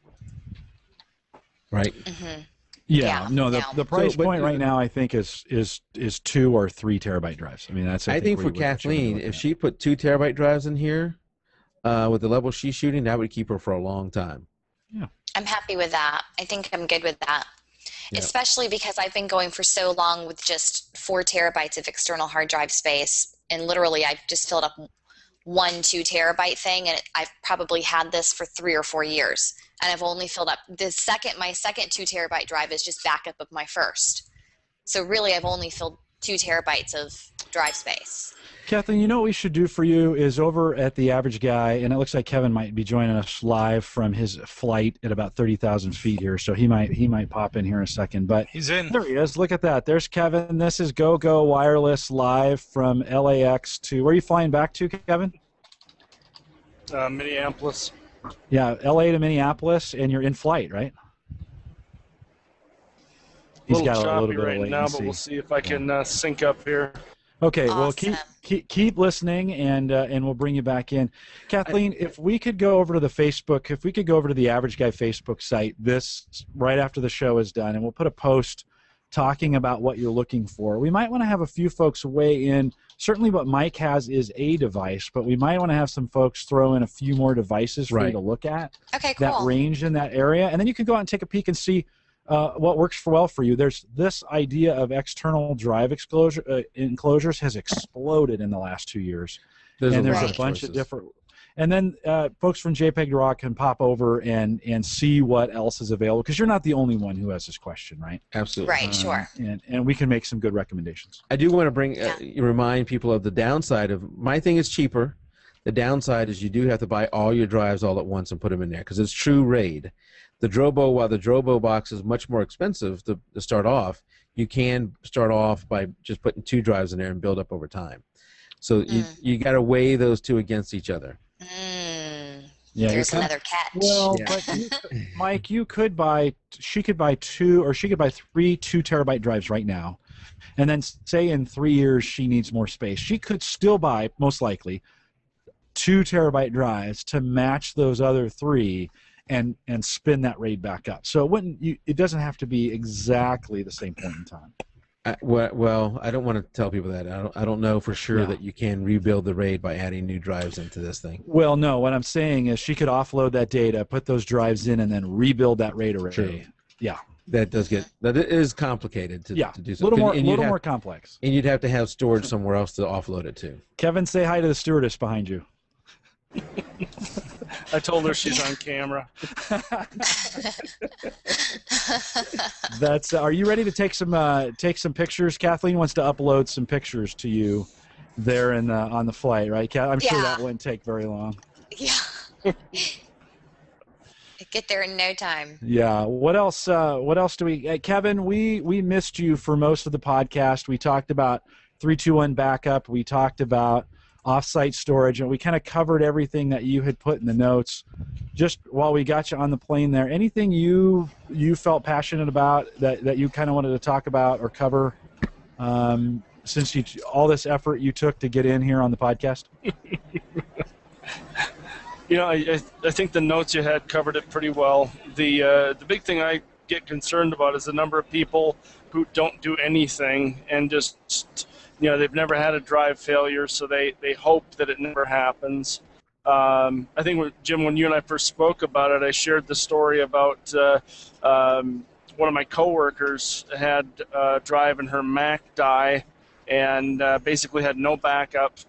Right. Mm-hmm. Yeah, no. The price point right now, I think, is 2 or 3 terabyte drives. I mean, I think for Kathleen, if she put 2 terabyte drives in here, with the level she's shooting, that would keep her for a long time. Yeah, I'm happy with that. I think I'm good with that, especially because I've been going for so long with just 4 terabytes of external hard drive space, and literally I've just filled up one 2 terabyte thing, and I've probably had this for 3 or 4 years. and I've only filled up my second 2 terabyte drive is just backup of my first. So really, I've only filled 2 terabytes of drive space. Kathleen, you know what we should do for you is over at The Average Guy, and it looks like Kevin might be joining us live from his flight at about 30,000 feet here, so he might pop in here in a second. But he's in. There he is. Look at that. There's Kevin. This is GoGo Wireless live from LAX to, where are you flying back to, Kevin? Minneapolis. Yeah, LA to Minneapolis, and you're in flight, right? He's got a little bit right of latency now, but we'll see if I can sync up here. Okay, Awesome. well, keep listening, and we'll bring you back in. Kathleen, if we could go over to the Facebook, if we could go over to the Average Guy Facebook site, this right after the show is done, and we'll put a post talking about what you're looking for. We might want to have a few folks weigh in. Certainly what Mike has is a device, but we might want to have some folks throw in a few more devices for you to look at. Okay, cool. That range in that area, and then you can go out and take a peek and see what works well for you. There's this idea of external drive enclosures has exploded in the last 2 years. There's a bunch of different. And then folks from jpeg2RAW can pop over and see what else is available, because you're not the only one who has this question, right? Absolutely. Right, sure. And we can make some good recommendations. I do want to remind people of the downside of my thing is cheaper. The downside is you do have to buy all your drives all at once and put them in there, because it's true RAID. The Drobo, while the Drobo box is much more expensive to start off, you can start off by just putting 2 drives in there and build up over time. So you got to weigh those two against each other. Yeah, there's another catch. Well, but Mike, she could buy 2, or she could buy 3 2 terabyte drives right now, and then say in 3 years she needs more space. She could still buy, most likely, 2 terabyte drives to match those other 3. And spin that RAID back up. So it doesn't have to be exactly the same point in time. Well, I don't want to tell people that. I don't know for sure that you can rebuild the RAID by adding new drives into this thing. Well, no. What I'm saying is she could offload that data, put those drives in, and then rebuild that RAID array. True. Yeah. That is complicated to do so. A little more complex. And you'd have to have storage somewhere else to offload it to. Kevin, say hi to the stewardess behind you. I told her she's on camera. Are you ready to take some pictures? Kathleen wants to upload some pictures to you there on the flight, right? I'm sure that wouldn't take very long. Yeah. Get there in no time. Yeah. What else do we? Kevin, we missed you for most of the podcast. We talked about 3-2-1 backup. We talked about off-site storage, and we kind of covered everything that you had put in the notes. Just while we got you on the plane there, anything you felt passionate about that you kind of wanted to talk about or cover since all this effort you took to get in here on the podcast? I think the notes you had covered it pretty well. The big thing I get concerned about is the number of people who don't do anything and just they've never had a drive failure, so they hope that it never happens. I think, Jim, when you and I first spoke about it, I shared the story about one of my coworkers had a drive in her Mac die and basically had no backup.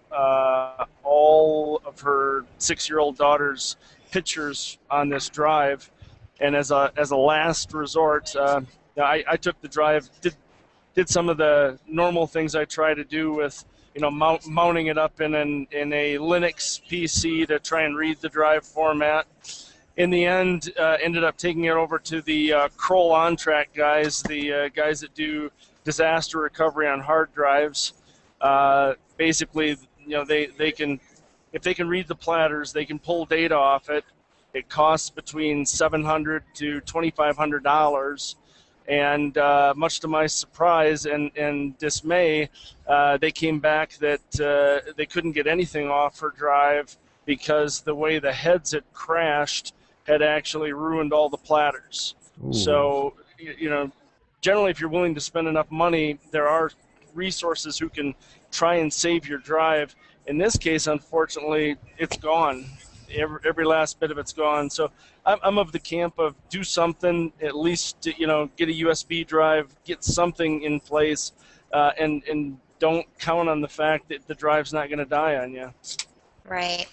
All of her 6-year-old daughter's pictures on this drive, and as a last resort, I took the drive, did some of the normal things I try to do with, mounting it up in a Linux PC to try and read the drive format. In the end, ended up taking it over to the Kroll OnTrack guys, the guys that do disaster recovery on hard drives. Basically, they can, if they can read the platters, they can pull data off it. It costs between $700 to $2,500. And much to my surprise and dismay, they came back that they couldn't get anything off her drive because the way the heads had crashed had actually ruined all the platters. Ooh. So, generally, if you're willing to spend enough money, there are resources who can try and save your drive. In this case, unfortunately, it's gone. Every last bit of it's gone. So I'm of the camp of do something, at least get a USB drive, get something in place, and don't count on the fact that the drive's not going to die on you. Right.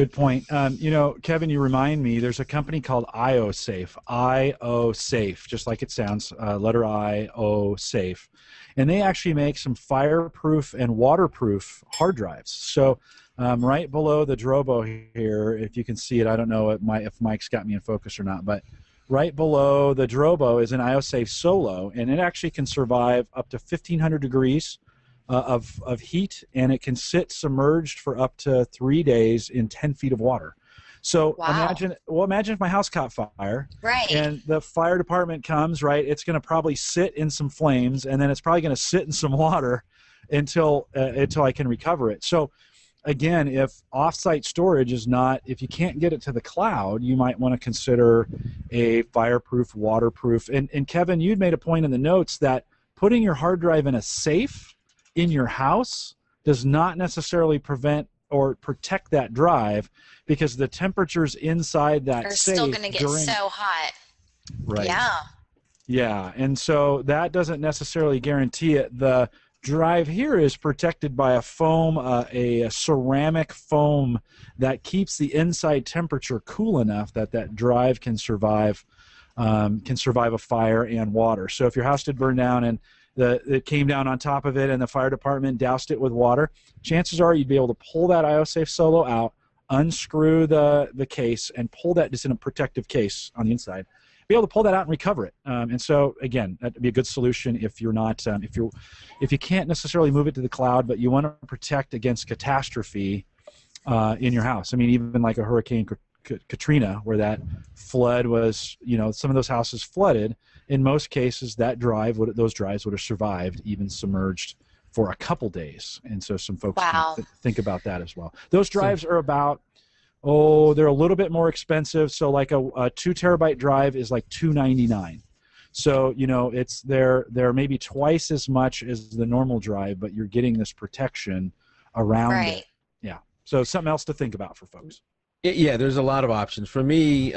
Good point. Kevin, you remind me, there's a company called IOSafe, IOSafe, just like it sounds, letter I, O, safe. And they actually make some fireproof and waterproof hard drives. So right below the Drobo here, if you can see it, I don't know if Mike's got me in focus or not, but right below the Drobo is an IOSafe Solo, and it actually can survive up to 1,500 degrees of heat, and it can sit submerged for up to 3 days in 10 feet of water. So wow. imagine if my house caught fire, right, and the fire department comes, right? It's going to probably sit in some flames, and then it's probably going to sit in some water until I can recover it. So again, if offsite storage is not, if you can't get it to the cloud, you might want to consider a fireproof, waterproof. And Kevin, you'd made a point in the notes that putting your hard drive in a safe in your house does not necessarily prevent or protect that drive, because the temperatures inside that are safe still going to get so hot. Right. Yeah. And so that doesn't necessarily guarantee it. The drive here is protected by a foam, a ceramic foam that keeps the inside temperature cool enough that that drive can survive a fire and water. So if your house did burn down and it came down on top of it and the fire department doused it with water, chances are you'd be able to pull that IOSafe Solo out, unscrew the case, and pull that, just in a protective case on the inside, be able to pull that out and recover it. And so again, that'd be a good solution if you're not if you can't necessarily move it to the cloud, but you want to protect against catastrophe in your house. I mean, even like a Hurricane Katrina, where that flood was, some of those houses flooded. In most cases, those drives would have survived, even submerged, for a couple days. And so some folks can think about that as well. Those drives are about, they're a little bit more expensive. So like a 2 terabyte drive is like $299. So they're maybe twice as much as the normal drive, but you're getting this protection around it. Yeah. So something else to think about for folks. Yeah, there's a lot of options. For me,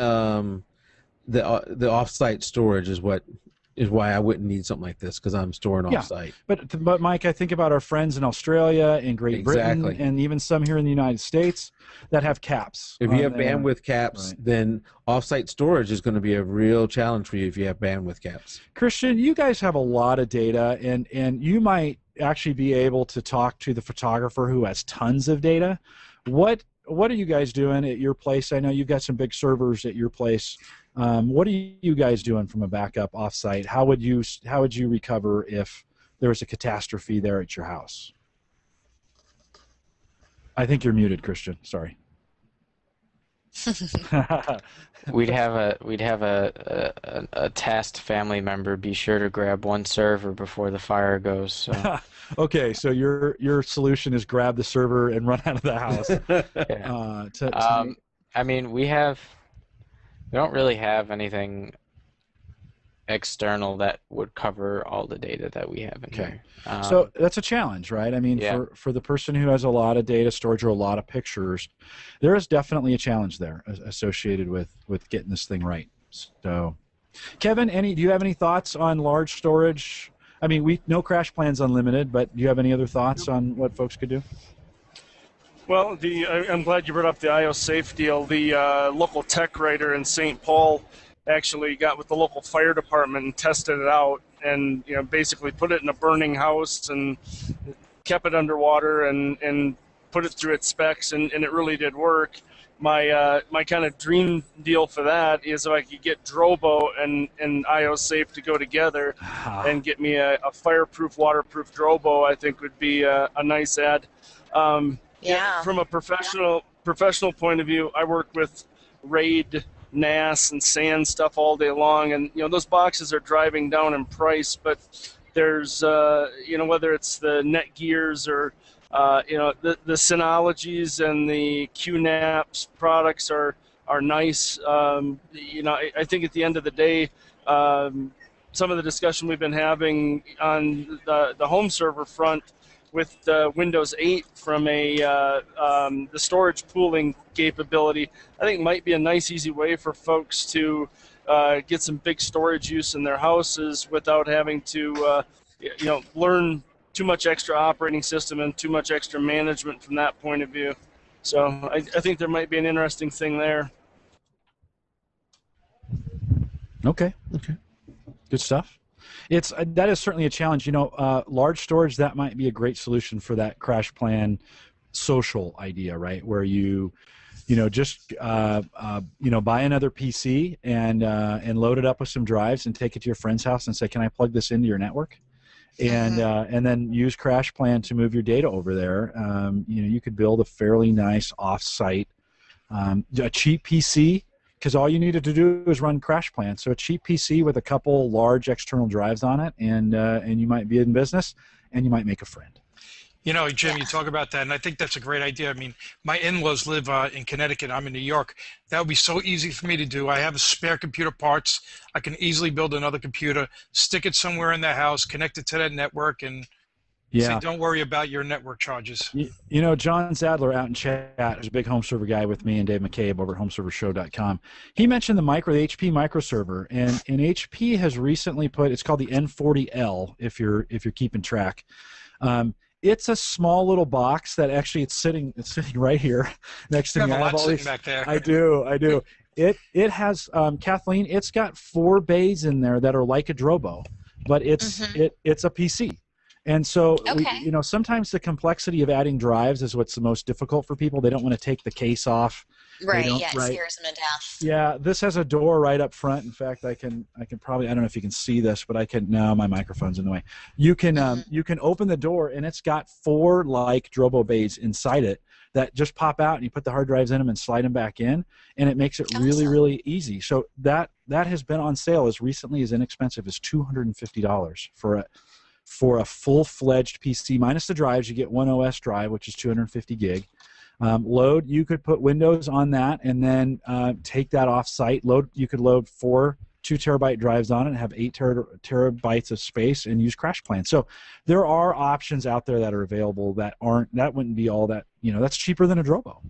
the off-site storage is why I wouldn't need something like this, because I'm storing off-site. But Mike, I think about our friends in Australia and Great Britain, and even some here in the United States that have caps. If you have bandwidth caps, then off-site storage is going to be a real challenge for you if you have bandwidth caps. Christian, you guys have a lot of data, and you might actually be able to talk to the photographer who has tons of data. What are you guys doing at your place? I know you've got some big servers at your place. What are you guys doing from a backup offsite? How would you recover if there was a catastrophe there at your house? I think you're muted, Christian. Sorry. We'd have a tasked family member be sure to grab one server before the fire goes. So. Okay, so your solution is grab the server and run out of the house. Yeah. I mean, we don't really have anything external that would cover all the data that we have in here. So that's a challenge, right? I mean, for the person who has a lot of data storage or a lot of pictures, there is definitely a challenge there associated with getting this thing right. So, Kevin, do you have any thoughts on large storage? I mean, no Crash Plans Unlimited, but do you have any other thoughts on what folks could do? Well, I'm glad you brought up the IOSafe deal. The local tech writer in St. Paul actually got with the local fire department and tested it out, and basically put it in a burning house and kept it underwater and put it through its specs, and it really did work. My kind of dream deal for that is if I could get Drobo and IOSafe to go together and get me a fireproof, waterproof Drobo, I think would be a nice add. From a professional point of view, I work with RAID, NAS, and SAN stuff all day long, and those boxes are driving down in price. But there's whether it's the Netgears or the Synologies and the QNAPs products are nice. I think at the end of the day, some of the discussion we've been having on the home server front with Windows 8 from the storage pooling capability, I think might be a nice, easy way for folks to get some big storage use in their houses without having to, learn too much extra operating system and too much extra management from that point of view. So I think there might be an interesting thing there. Okay. Good stuff. That is certainly a challenge. Large storage, that might be a great solution for that crash plan social idea, right? Where just buy another PC and load it up with some drives and take it to your friend's house and say, can I plug this into your network? And then use crash plan to move your data over there. You could build a fairly nice off-site, a cheap PC, because all you needed to do is run crash plan. So a cheap PC with a couple large external drives on it, and you might be in business, and you might make a friend. Jim, you talk about that, and I think that's a great idea. I mean, my in-laws live in Connecticut. I'm in New York. That would be so easy for me to do. I have spare computer parts. I can easily build another computer, stick it somewhere in the house, connect it to that network, and say, don't worry about your network charges. John Zadler out in chat, who's a big home server guy with me and Dave McCabe over at homeservershow.com. He mentioned the HP microserver, and HP has recently it's called the N40L, if you're keeping track. It's a small little box that actually it's sitting right here next to me. You have a lot sitting back there. I do. It has Kathleen. It's got 4 bays in there that are like a Drobo, but it's a PC. And so, sometimes the complexity of adding drives is what's the most difficult for people. They don't want to take the case off. Right. Yeah, it scares them to death. Yeah, this has a door right up front. In fact, I can probably, I don't know if you can see this, but I can. No, my microphone's in the way. You can open the door, and it's got 4 like Drobo bays inside it that just pop out, and you put the hard drives in them and slide them back in, and it makes it really, really easy. So that has been on sale as recently as inexpensive as $250 for a full-fledged PC minus the drives. You get one OS drive, which is 250 gig. You could put Windows on that and then take that off-site. You could load 4 2-terabyte drives on it and have 8 terabytes of space and use crash plan. So there are options out there that are available that wouldn't be all that, that's cheaper than a Drobo.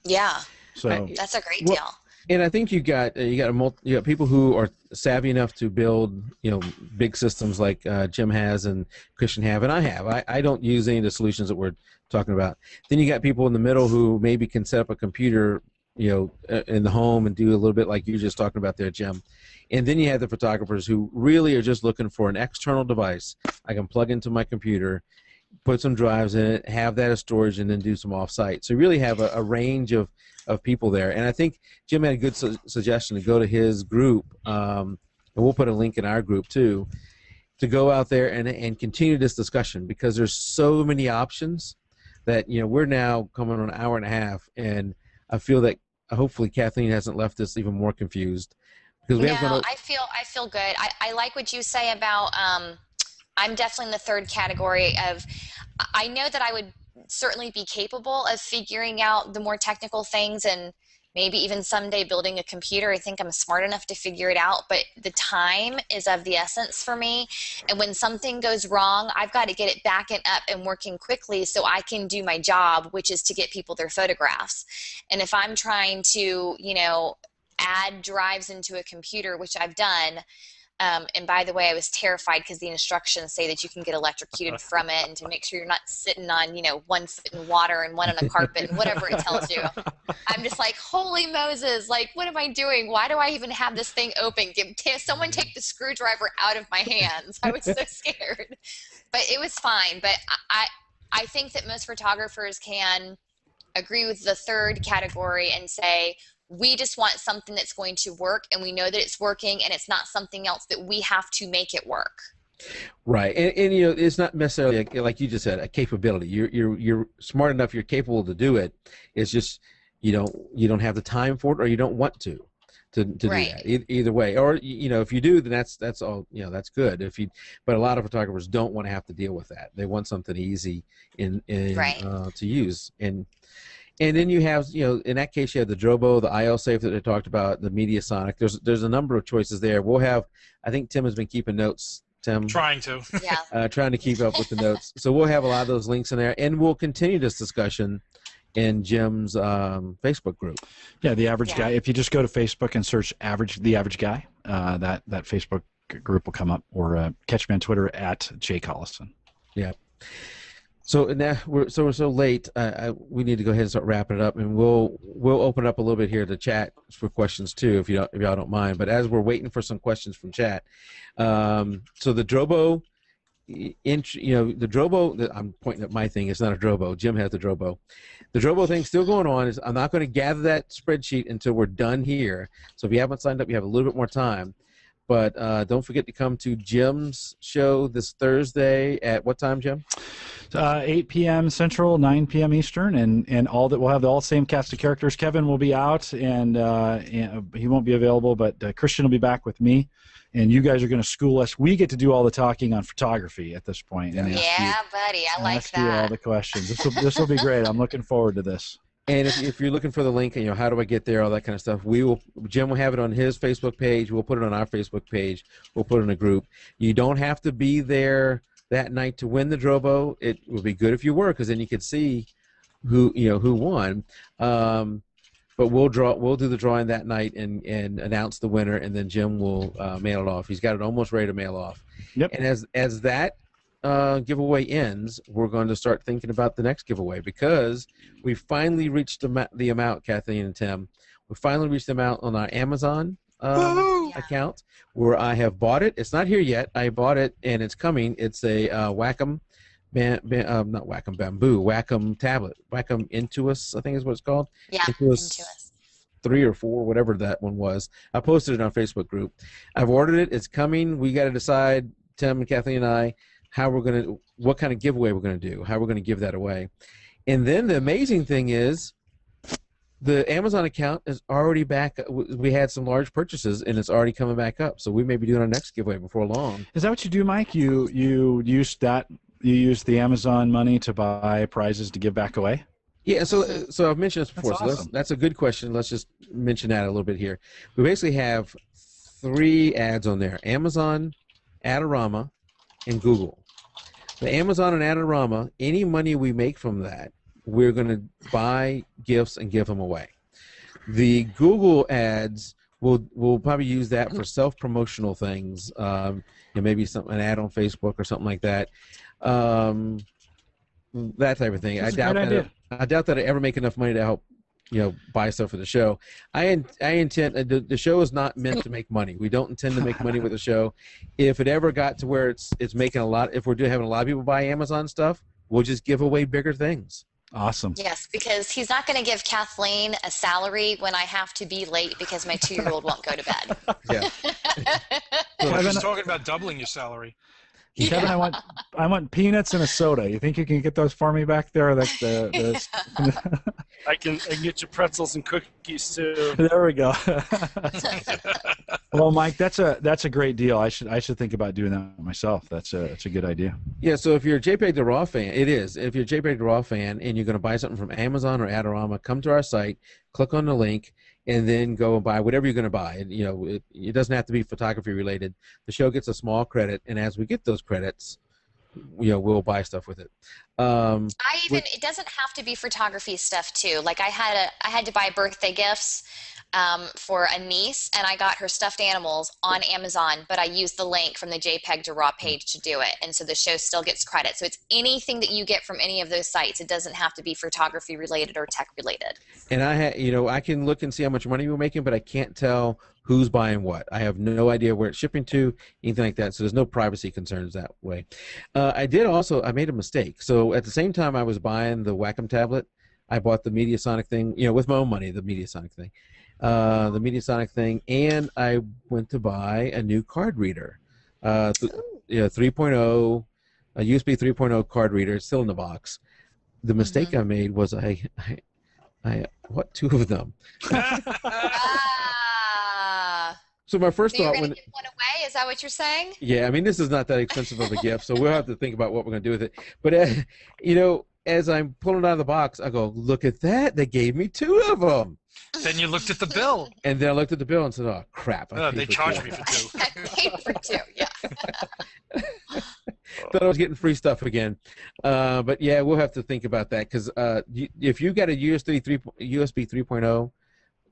Yeah. So that's a great deal. And I think you got people who are savvy enough to build big systems like Jim has and Christian have, and I have. I don't use any of the solutions that we're talking about. Then you got people in the middle who maybe can set up a computer in the home and do a little bit like you were just talking about there, Jim. And then you have the photographers who really are just looking for an external device I can plug into my computer, put some drives in it, have that as storage, and then do some off-site. So you really have a range of people there. And I think Jim had a good suggestion to go to his group, and we'll put a link in our group too, to go out there and continue this discussion, because there's so many options that we're now coming on an hour and a half, and I feel that hopefully Kathleen hasn't left us even more confused. Because I feel good. I like what you say about I'm definitely in the third category of, I know that I would certainly be capable of figuring out the more technical things and maybe even someday building a computer. I think I'm smart enough to figure it out, but the time is of the essence for me. And when something goes wrong, I've got to get it backing up and working quickly so I can do my job, which is to get people their photographs. And if I'm trying to, add drives into a computer, which I've done, and by the way, I was terrified because the instructions say that you can get electrocuted from it, and to make sure you're not sitting on, 1 foot in water and 1 on a carpet and whatever it tells you. I'm just like, holy Moses, like, what am I doing? Why do I even have this thing open? Someone take the screwdriver out of my hands. I was so scared. But it was fine. But I think that most photographers can agree with the third category and say, we just want something that's going to work, and we know that it's working, and it's not something else that we have to make it work. Right, and it's not necessarily like you just said, a capability. You're smart enough, you're capable to do it. It's just you don't have the time for it, or you don't want to do that. Either way, or if you do, then that's all. That's good. But a lot of photographers don't want to have to deal with that. They want something easy to use. And then you have, in that case, you have the Drobo, the IO Safe that I talked about, the Mediasonic. There's a number of choices there. We'll have, I think Tim has been keeping notes. Tim, trying to, trying to keep up with the notes. So we'll have a lot of those links in there, and we'll continue this discussion in Jim's Facebook group. Yeah, the Average Guy. If you just go to Facebook and search the Average Guy, that Facebook group will come up, or catch me on Twitter at J Collison. Yeah. So now we're so late. We need to go ahead and start wrapping it up, and we'll open up a little bit here to chat for questions too, if y'all don't mind. But as we're waiting for some questions from chat, so the Drobo, the Drobo. I'm pointing at my thing. It's not a Drobo. Jim has the Drobo. The Drobo thing still going on. I'm not going to gather that spreadsheet until we're done here. So if you haven't signed up, you have a little bit more time. But don't forget to come to Jim's show this Thursday at what time, Jim? 8 p.m. Central, 9 p.m. Eastern, and all that we'll have the same cast of characters. Kevin will be out, and he won't be available, but Christian will be back with me, and you guys are going to school us. We get to do all the talking on photography at this point. And buddy, I like ask you all the questions. This will be great. I'm looking forward to this. And if you're looking for the link, and how do I get there, all that kind of stuff, Jim will have it on his Facebook page. We'll put it on our Facebook page. We'll put it in a group. You don't have to be there that night to win the Drobo. It would be good if you were, because then you could see who won. But we'll do the drawing that night and announce the winner, and then Jim will mail it off. He's got it almost ready to mail off. Yep. And as that giveaway ends, we're going to start thinking about the next giveaway, because we finally reached the amount, Kathleen and Tim. We finally reached the amount on our Amazon account where I have bought it. It's not here yet. I bought it, and it's coming. It's a Wacom, not Wacom Bamboo, Wacom tablet. Wacom Intuos, I think is what it's called. Yeah, Intuos 3 or 4, whatever that one was. I posted it on Facebook group. I've ordered it. It's coming. We got to decide, Tim and Kathleen and I, what kind of giveaway we're going to do, how we're going to give that away. And then the amazing thing is the Amazon account is already back. We had some large purchases, and it's already coming back up. So we may be doing our next giveaway before long. Is that what you do, Mike? You use the Amazon money to buy prizes to give back away? Yeah, so I've mentioned this before. That's awesome. So that's a good question. Let's just mention that a little bit here. We basically have 3 ads on there: Amazon, Adorama, and Google. The Amazon and Adorama, any money we make from that, we're going to buy gifts and give them away. The Google ads, we'll probably use that for self-promotional things, maybe an ad on Facebook or something like that. That type of thing. I doubt that I ever make enough money to help buy stuff for the show. I intend the show is not meant to make money. We don't intend to make money with the show. If it ever got to where it's making a lot, if we're having a lot of people buy Amazon stuff, we'll just give away bigger things. Awesome. Yes, because he's not going to give Kathleen a salary when I have to be late because my 2-year-old won't go to bed. Yeah. I was talking about doubling your salary. Kevin, I want peanuts and a soda. You think you can get those for me back there? That's I can get you pretzels and cookies too. There we go. Well, Mike, that's a great deal. I should think about doing that myself. That's a good idea. Yeah. So if you're a jpeg2RAW fan, it is. If you're a jpeg2RAW fan and you're going to buy something from Amazon or Adorama, come to our site, click on the link, and then go and buy whatever you're going to buy. And, it doesn't have to be photography related. The show gets a small credit, and as we get those credits, we'll buy stuff with it. It doesn't have to be photography stuff too. Like I had to buy birthday gifts for a niece, and I got her stuffed animals on Amazon, but I used the link from the jpeg2RAW page to do it, and so the show still gets credit. So it's anything that you get from any of those sites. It doesn't have to be photography related or tech related. And I can look and see how much money we're making, but I can't tell who's buying what. I have no idea where it's shipping to, anything like that. So there's no privacy concerns that way. I made a mistake. So at the same time I was buying the Wacom tablet, I bought the Mediasonic thing, with my own money, the Mediasonic thing. And I went to buy a new card reader, 3.0, a USB 3.0 card reader. It's still in the box. The mistake I made was I bought 2 of them. So my first thought, you're going to give one away? Is that what you're saying? Yeah, this is not that expensive of a gift, so we'll have to think about what we're going to do with it. But as I'm pulling it out of the box, I go, look at that! They gave me 2 of them. Then you looked at the bill. And then I looked at the bill and said, "Oh crap! They charged me for 2." I paid for 2. Yeah. Thought I was getting free stuff again, but yeah, we'll have to think about that because if you got a USB 3.0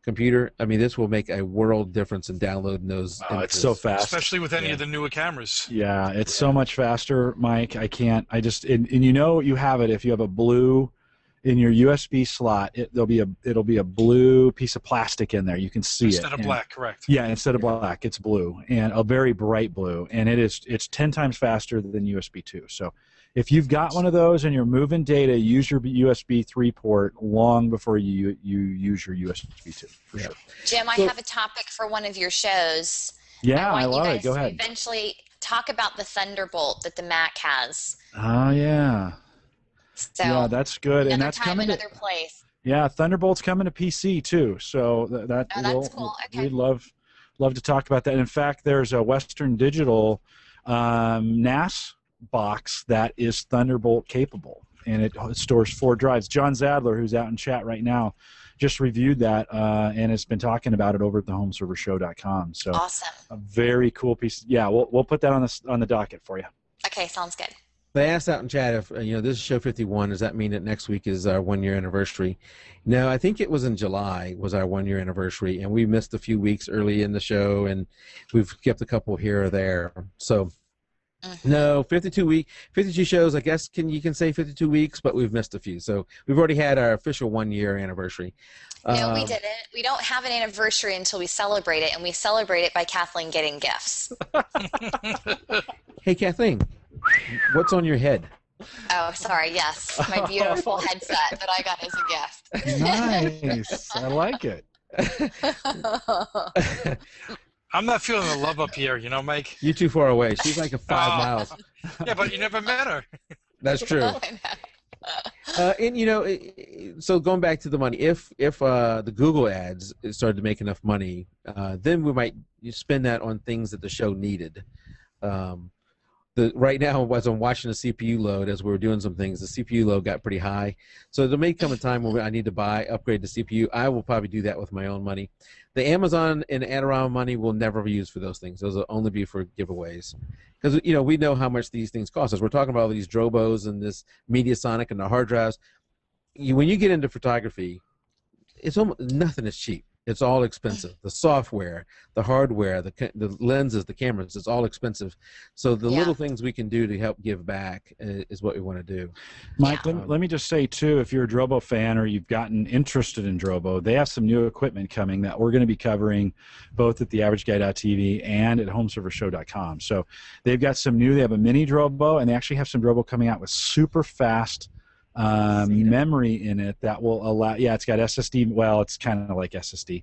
computer, I mean, this will make a world difference in downloading those Oh, images. it's so fast. Especially with any of the newer cameras. Yeah, it's so much faster, Mike. I just and you know you have it if you have a blue in your USB slot. It'll be a blue piece of plastic in there. You can see Instead it of black, correct. Yeah, instead of black, it's blue, and a very bright blue, and it's 10 times faster than USB 2. So if you've got one of those and you're moving data, use your USB 3 port long before you use your USB 2 for sure. Jim, I have a topic for one of your shows. Yeah, I love it. Go ahead. Eventually talk about the Thunderbolt that the Mac has. Oh yeah. So yeah, that's good, and that's time, coming another place. Yeah, Thunderbolt's coming to PC too, so that's cool. Okay. We'd love to talk about that. In fact, there's a Western Digital NAS box that is Thunderbolt capable, and it stores 4 drives. John Zadler, who's out in chat right now, just reviewed that and has been talking about it over at thehomeservershow.com. So awesome. A very cool piece. Yeah, we'll put that on the docket for you. Okay, sounds good. They asked out in chat if, this is show 51, does that mean that next week is our 1-year anniversary? No, I think it was in July was our 1-year anniversary, and we missed a few weeks early in the show, and we've kept a couple here or there. So, no, 52 shows, I guess you can say 52 weeks, but we've missed a few. So we've already had our official 1-year anniversary. No, we didn't. We don't have an anniversary until we celebrate it, and we celebrate it by Kathleen getting gifts. Hey, Kathleen. What's on your head? Oh, sorry. Yes, my beautiful headset that I got as a gift. Nice. I like it. I'm not feeling the love up here, Mike. You're too far away. She's like 5 miles. Yeah, but you never met her. That's true. And so going back to the money, if the Google ads started to make enough money, then we might spend that on things that the show needed. Right now, as I'm watching the CPU load, as we were doing some things, the CPU load got pretty high. So there may come a time when I need to upgrade the CPU. I will probably do that with my own money. The Amazon and Adorama money will never be used for those things. Those will only be for giveaways. Because, we know how much these things cost us. We're talking about all these Drobos and this Mediasonic and the hard drives. When you get into photography, it's almost nothing is cheap. It's all expensive. The software, the hardware, the lenses, the cameras, it's all expensive. So the little things we can do to help give back is what we want to do. Mike, let me just say, too, if you're a Drobo fan or you've gotten interested in Drobo, they have some new equipment coming that we're going to be covering both at theaverageguy.tv and at homeservershow.com. So they've got they have a mini Drobo, and they actually have some Drobo coming out with super fast memory in it that will allow. Yeah, it's got SSD. Well, it's kind of like SSD,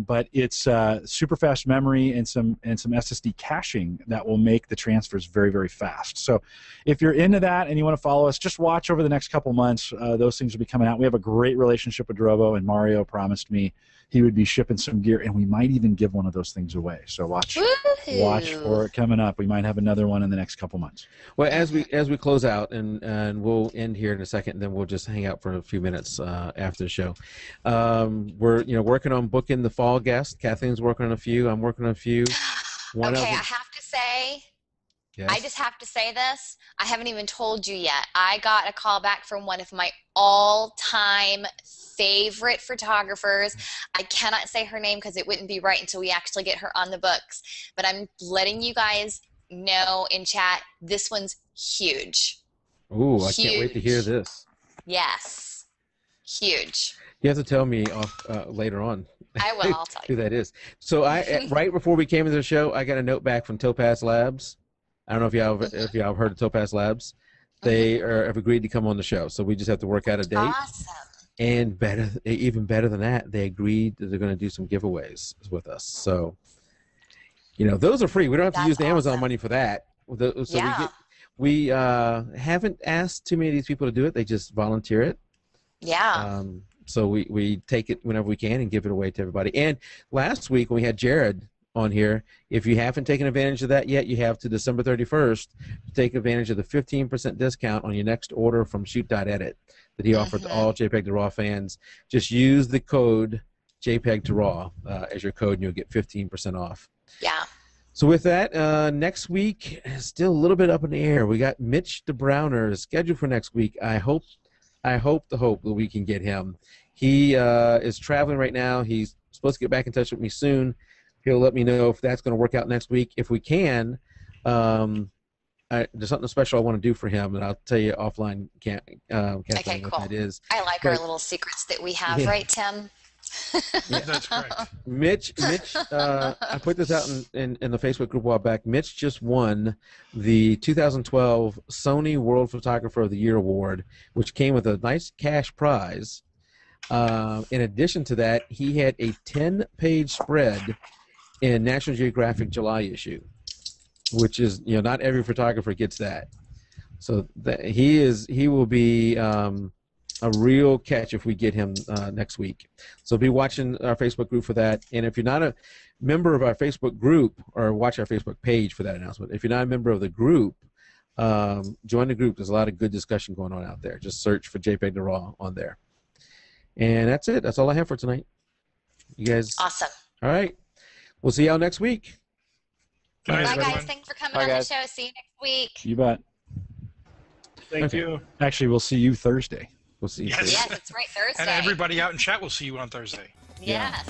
but it's super fast memory and some SSD caching that will make the transfers very, very fast. So, if you're into that and you want to follow us, just watch over the next couple months. Those things will be coming out. We have a great relationship with Drobo, and Mario promised me he would be shipping some gear, and we might even give one of those things away. So watch for it coming up. We might have another one in the next couple months. Well, as we close out, and we'll end here in a second, and then we'll just hang out for a few minutes after the show. We're working on booking the fall guest. Kathleen's working on a few. I'm working on a few. I have to say. Yes. I just have to say this. I haven't even told you yet. I got a call back from one of my all-time favorite photographers. I cannot say her name because it wouldn't be right until we actually get her on the books. But I'm letting you guys know in chat, this one's huge. Ooh, I can't wait to hear this. Yes. Huge. You have to tell me later on. I will. I'll tell you who that is. So right before we came into the show, I got a note back from Topaz Labs. I don't know if y'all have heard of Topaz Labs. They have agreed to come on the show, so we just have to work out a date. Awesome. And even better than that, they agreed that they're going to do some giveaways with us. So, those are free. We don't have to use the Amazon money for that. We haven't asked too many of these people to do it. They just volunteer it. Yeah. So we take it whenever we can and give it away to everybody. And last week when we had Jared on here, if you haven't taken advantage of that yet, you have to December 31st to take advantage of the 15% discount on your next order from Shoot.edit that he offered to all jpeg2RAW fans. Just use the code jpeg2RAW as your code and you'll get 15% off. Yeah. So with that, next week, still a little bit up in the air. We got Mitch DeBrowner scheduled for next week. I hope that we can get him. He is traveling right now. He's supposed to get back in touch with me soon. He'll let me know if that's going to work out next week. If we can, there's something special I want to do for him, and I'll tell you offline, Kathleen, Okay, what cool. that is. I like our little secrets that we have, right, Tim? Yeah. That's correct. Mitch, I put this out in the Facebook group a while back. Mitch just won the 2012 Sony World Photographer of the Year Award, which came with a nice cash prize. In addition to that, he had a 10-page spread in National Geographic July issue, which is, not every photographer gets that. So he will be a real catch if we get him next week. So be watching our Facebook group for that. And if you're not a member of our Facebook group, or watch our Facebook page for that announcement, if you're not a member of the group, join the group. There's a lot of good discussion going on out there. Just search for jpeg2RAW on there. And that's it. That's all I have for tonight. You guys. Awesome. All right. We'll see y'all next week. Good night, Bye, everyone. guys. Thanks for coming Bye, on guys. the show. See you next week. You bet. Thank Okay. you. Actually, we'll see you Thursday. We'll see you Yes. soon. Yes, it's right, Thursday. And everybody out in chat will see you on Thursday. Yes.